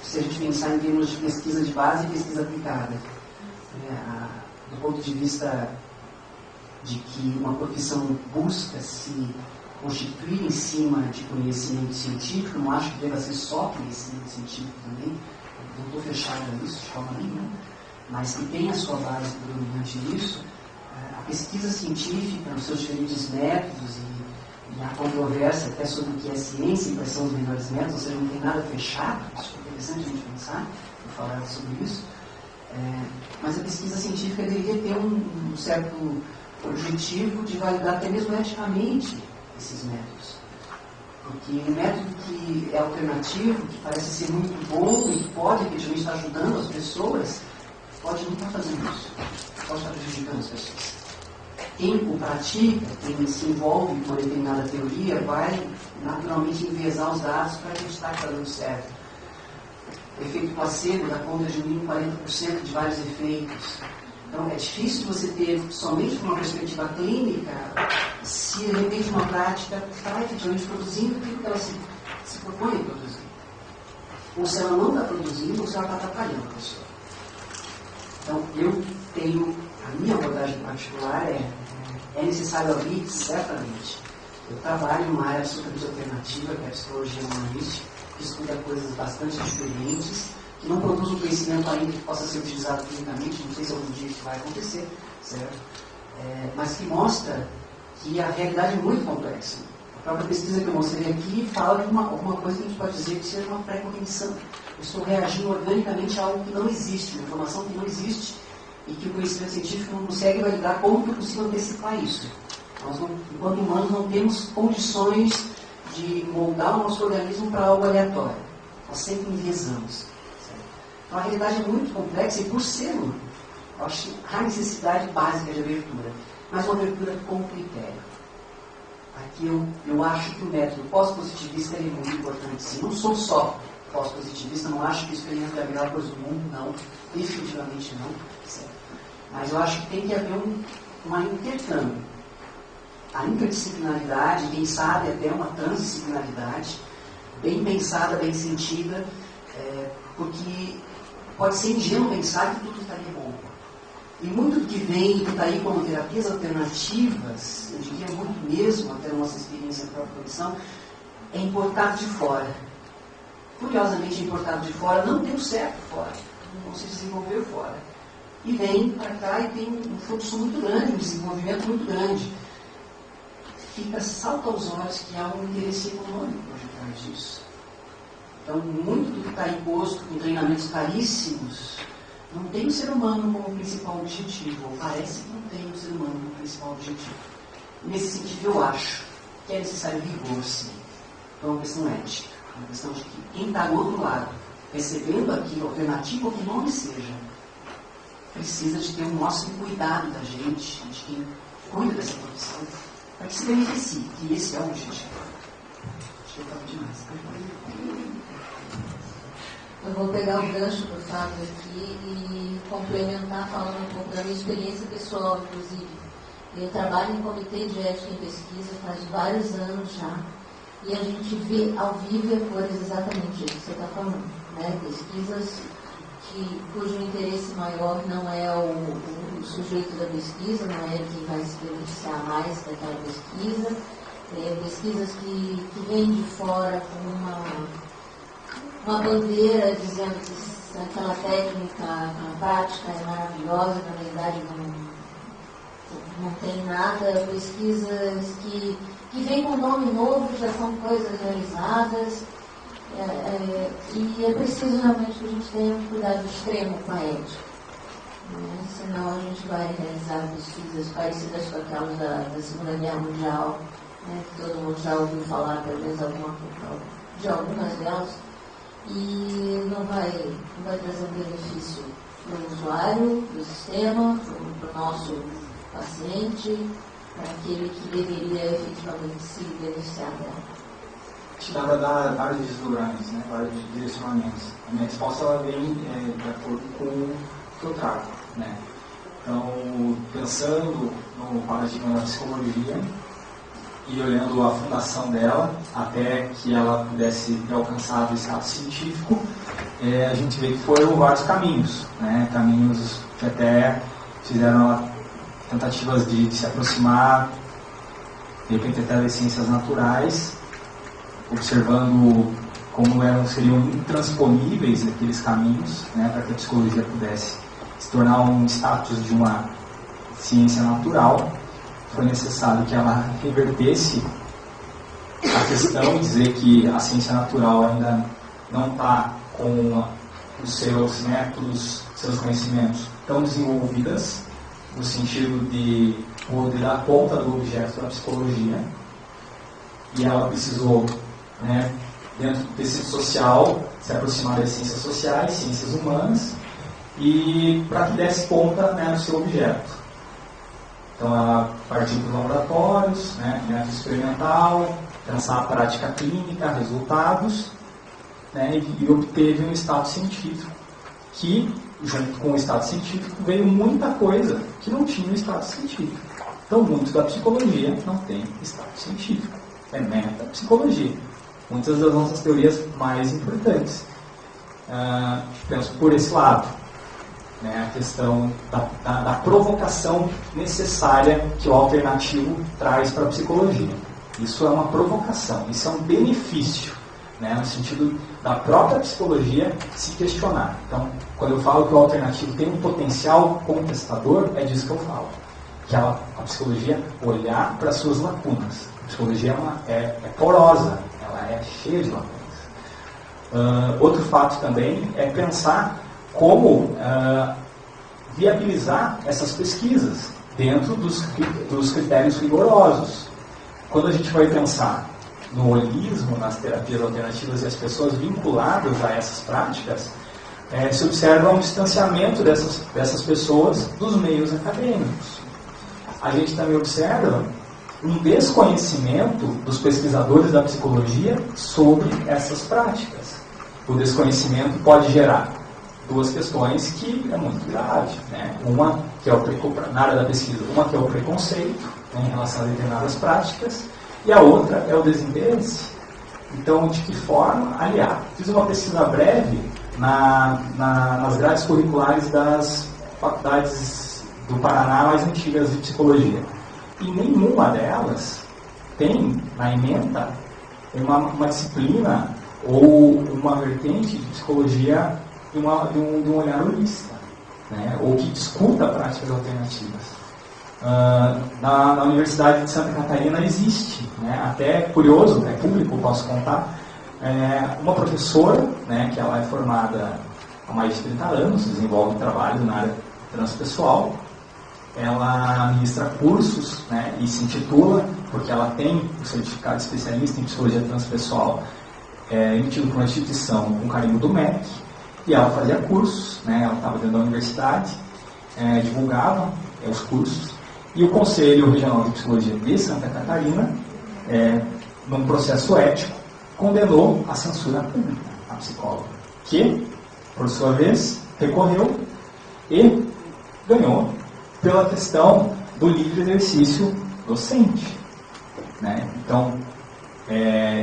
se a gente pensar em termos de pesquisa de base e pesquisa aplicada. Do ponto de vista de que uma profissão busca se constituir em cima de conhecimento científico, não acho que deva ser só conhecimento científico também, não estou fechado a isso de forma nenhuma, mas que tem a sua base predominante nisso. A pesquisa científica, nos seus diferentes métodos e a controvérsia até sobre o que é ciência e quais são os melhores métodos, ou seja, não tem nada fechado, isso é interessante a gente pensar e falar sobre isso, mas a pesquisa científica deveria ter um certo objetivo de validar até mesmo eticamente esses métodos. Porque um método que é alternativo, que parece ser muito bom e que pode efetivamente estar ajudando as pessoas, pode não estar fazendo isso, pode estar prejudicando as pessoas. Quem o pratica, quem se envolve com uma determinada teoria, vai naturalmente enviesar os dados para acreditar que está dando certo. O efeito placebo dá conta de 40% de vários efeitos. Então, é difícil você ter somente uma perspectiva clínica se, de repente, uma prática está efetivamente produzindo aquilo que ela se propõe a produzir. Ou se ela não está produzindo, ou se ela está atrapalhando a pessoa. Então, eu tenho, a minha abordagem particular é necessário abrir, certamente. Eu trabalho numa área absolutamente alternativa, que é a psicologia humanística, que estuda coisas bastante diferentes, que não produz um conhecimento ainda que possa ser utilizado clinicamente, não sei se algum dia isso vai acontecer, certo? Mas que mostra que a realidade é muito complexa. A própria pesquisa que eu mostrei aqui fala de alguma coisa que a gente pode dizer que seja uma pré-cognição. Eu estou reagindo organicamente a algo que não existe, uma informação que não existe, e que o conhecimento científico não consegue validar como que é possível antecipar isso. Nós, enquanto humanos, não temos condições de moldar o nosso organismo para algo aleatório. Nós sempre enviesamos. Então, a realidade é muito complexa e, por ser, eu acho que há necessidade básica de abertura, mas uma abertura com critério. Aqui eu acho que o método pós-positivista é muito importante, sim. Não sou só pós-positivista, não acho que o experimento é a melhor coisa do mundo, não. Definitivamente não. Certo? Mas eu acho que tem que haver uma intercâmbio. A interdisciplinaridade, quem sabe até uma transdisciplinaridade, bem pensada, bem sentida, porque pode ser ingênuo pensar que tudo estaria bom. E muito do que vem e que está aí como terapias alternativas, eu diria muito mesmo, até a nossa experiência na própria profissão, é importado de fora. Curiosamente, importado de fora não deu certo fora, não se desenvolveu fora. E vem para cá e tem um fluxo muito grande, um desenvolvimento muito grande. Salta aos olhos que há um interesse econômico por detrás disso. Então, muito do que está imposto com treinamentos caríssimos não tem o ser humano como principal objetivo, ou parece que não tem o ser humano como principal objetivo. Nesse sentido, eu acho que é necessário rigor, sim. Então é uma questão ética, é uma questão de que quem está do outro lado, recebendo aquilo, alternativa ou que nome seja, precisa de ter um máximo cuidado da gente, de quem cuida dessa profissão, para que se beneficie, que esse é o objetivo. Acho que eu falo demais. Eu vou pegar o gancho do Fábio aqui e complementar falando um pouco da minha experiência pessoal, inclusive. Eu trabalho em comitê de ética em pesquisa faz vários anos já, e a gente vê ao vivo e a cores exatamente isso que você está falando, né? Pesquisas cujo interesse maior não é o sujeito da pesquisa, não é quem vai se beneficiar mais daquela pesquisa, pesquisas que vêm de fora com uma bandeira dizendo que aquela técnica, aquela prática é maravilhosa, na verdade não tem nada, pesquisas que vêm com nome novo, já são coisas realizadas, e é preciso realmente que a gente tenha um cuidado extremo com a ética. Senão a gente vai realizar pesquisas parecidas com aquelas da Segunda Guerra Mundial, que todo mundo já ouviu falar, pelo menos de algumas delas, e não vai trazer um benefício para o usuário, para o sistema, para o nosso paciente, para aquele que deveria efetivamente se beneficiar dela. Te dá para dar vários desdobramentos, né? Vários direcionamentos. A minha resposta ela vem de acordo com o que eu trago, né? Então, pensando no paradigma da psicologia e olhando a fundação dela até que ela pudesse ter alcançado o estado científico, a gente vê que foram vários caminhos, né? Caminhos que até fizeram tentativas de se aproximar, de repente até das ciências naturais, observando como seriam intransponíveis aqueles caminhos, né, para que a psicologia pudesse se tornar um status de uma ciência natural. Foi necessário que ela revertesse a questão e dizer que a ciência natural ainda não está com os seus métodos, seus conhecimentos tão desenvolvidas, no sentido de poder dar conta do objeto da psicologia, e ela precisou, né, dentro do tecido social, se aproximar das ciências sociais, ciências humanas, e para que desse conta, né, do seu objeto. Então ela partiu para os laboratórios, né, método experimental, pensar a prática clínica, resultados, né, e obteve um estado científico que, junto com o estado científico, veio muita coisa que não tinha o estado científico. Então, muito da psicologia não tem estado científico. É metapsicologia. Muitas das nossas teorias mais importantes. Penso por esse lado. Né, a questão da provocação necessária que o alternativo traz para a psicologia. Isso é uma provocação, isso é um benefício, né, no sentido da própria psicologia se questionar. Então, quando eu falo que o alternativo tem um potencial contestador, é disso que eu falo. Que a psicologia olhar para as suas lacunas. A psicologia é porosa, ela é cheia de lacunas. Outro fato também é pensar como viabilizar essas pesquisas dentro dos critérios rigorosos. Quando a gente vai pensar no holismo, nas terapias alternativas e as pessoas vinculadas a essas práticas, se observa um distanciamento dessas pessoas dos meios acadêmicos. A gente também observa um desconhecimento dos pesquisadores da psicologia sobre essas práticas. O desconhecimento pode gerar duas questões que é muito grave, né? Uma que é na área da pesquisa, uma que é o preconceito, né, em relação a determinadas práticas, e a outra é o desinteresse. Então, de que forma aliar? Fiz uma pesquisa breve nas grades curriculares das faculdades do Paraná mais antigas de psicologia. E nenhuma delas tem na ementa uma disciplina ou uma vertente de psicologia de um olhar holista, né? Ou que discuta práticas alternativas. Na Universidade de Santa Catarina existe, né? Até curioso, é público, posso contar, uma professora, né, que ela é formada há mais de 30 anos, desenvolve trabalho na área transpessoal, ela ministra cursos, né, e se intitula porque ela tem o certificado de especialista em psicologia transpessoal, emitido por uma instituição com carimbo do MEC, e ela fazia cursos, né, ela estava dentro da universidade, divulgava os cursos, e o Conselho Regional de Psicologia de Santa Catarina, num processo ético, condenou a censura pública à psicóloga, que, por sua vez, recorreu e ganhou pela questão do livre exercício docente. Né? Então,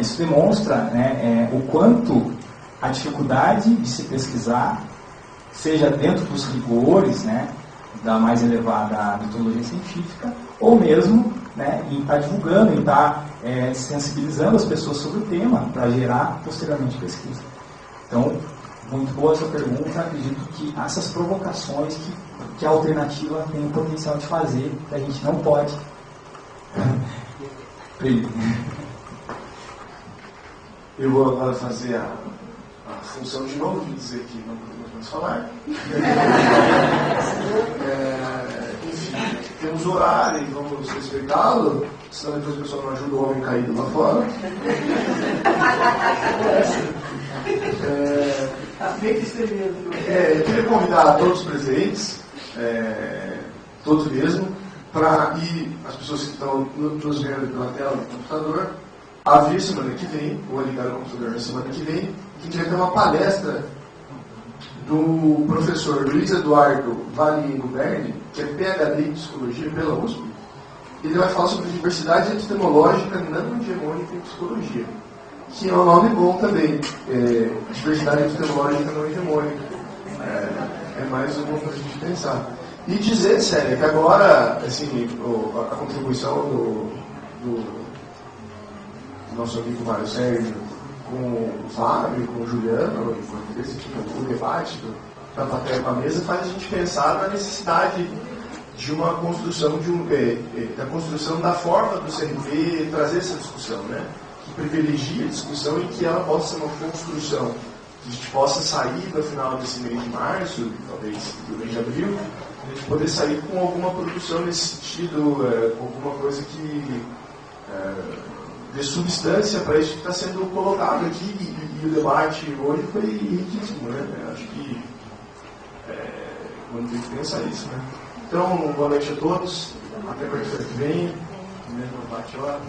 isso demonstra, né, o quanto a dificuldade de se pesquisar, seja dentro dos rigores, né, da mais elevada metodologia científica, ou mesmo, né, em estar divulgando, em estar sensibilizando as pessoas sobre o tema para gerar posteriormente pesquisa. Então, muito boa essa pergunta. Acredito que essas provocações que a alternativa tem o potencial de fazer, que a gente não pode. Eu vou agora fazer a função de novo de dizer que não podemos falar. Enfim, temos horário e vamos respeitá-lo, senão depois o pessoal não ajuda o homem caído lá fora. Eu queria convidar todos os presentes, todos mesmo, e as pessoas que estão nos vendo pela tela do computador, a vir semana que vem, ou a ligar o computador na semana que vem, que a gente vai ter uma palestra do professor Luiz Eduardo Valle Guberni, que é PhD em Psicologia pela USP. Ele vai falar sobre diversidade epistemológica não hegemônica em psicologia, que é um nome bom também, diversidade epistemológica não hegemônica. É mais um bom para a gente pensar. E dizer, sério, que agora, assim, a contribuição do nosso amigo Mário Sérgio com o Fábio, com o Juliano, o debate da plateia com a mesa, faz a gente pensar na necessidade de uma construção, da construção da forma do CRP trazer essa discussão, né? Que privilegie a discussão e que ela possa ser uma construção, que a gente possa sair no final desse mês de março, talvez do mês de abril, a gente poder sair com alguma produção nesse sentido, alguma coisa que dê substância para isso que está sendo colocado aqui, e o debate hoje foi riquíssimo, né? Acho que vamos ter que pensar isso, né? Então, boa noite a todos, até quarta-feira que vem, mesmo bate-hora.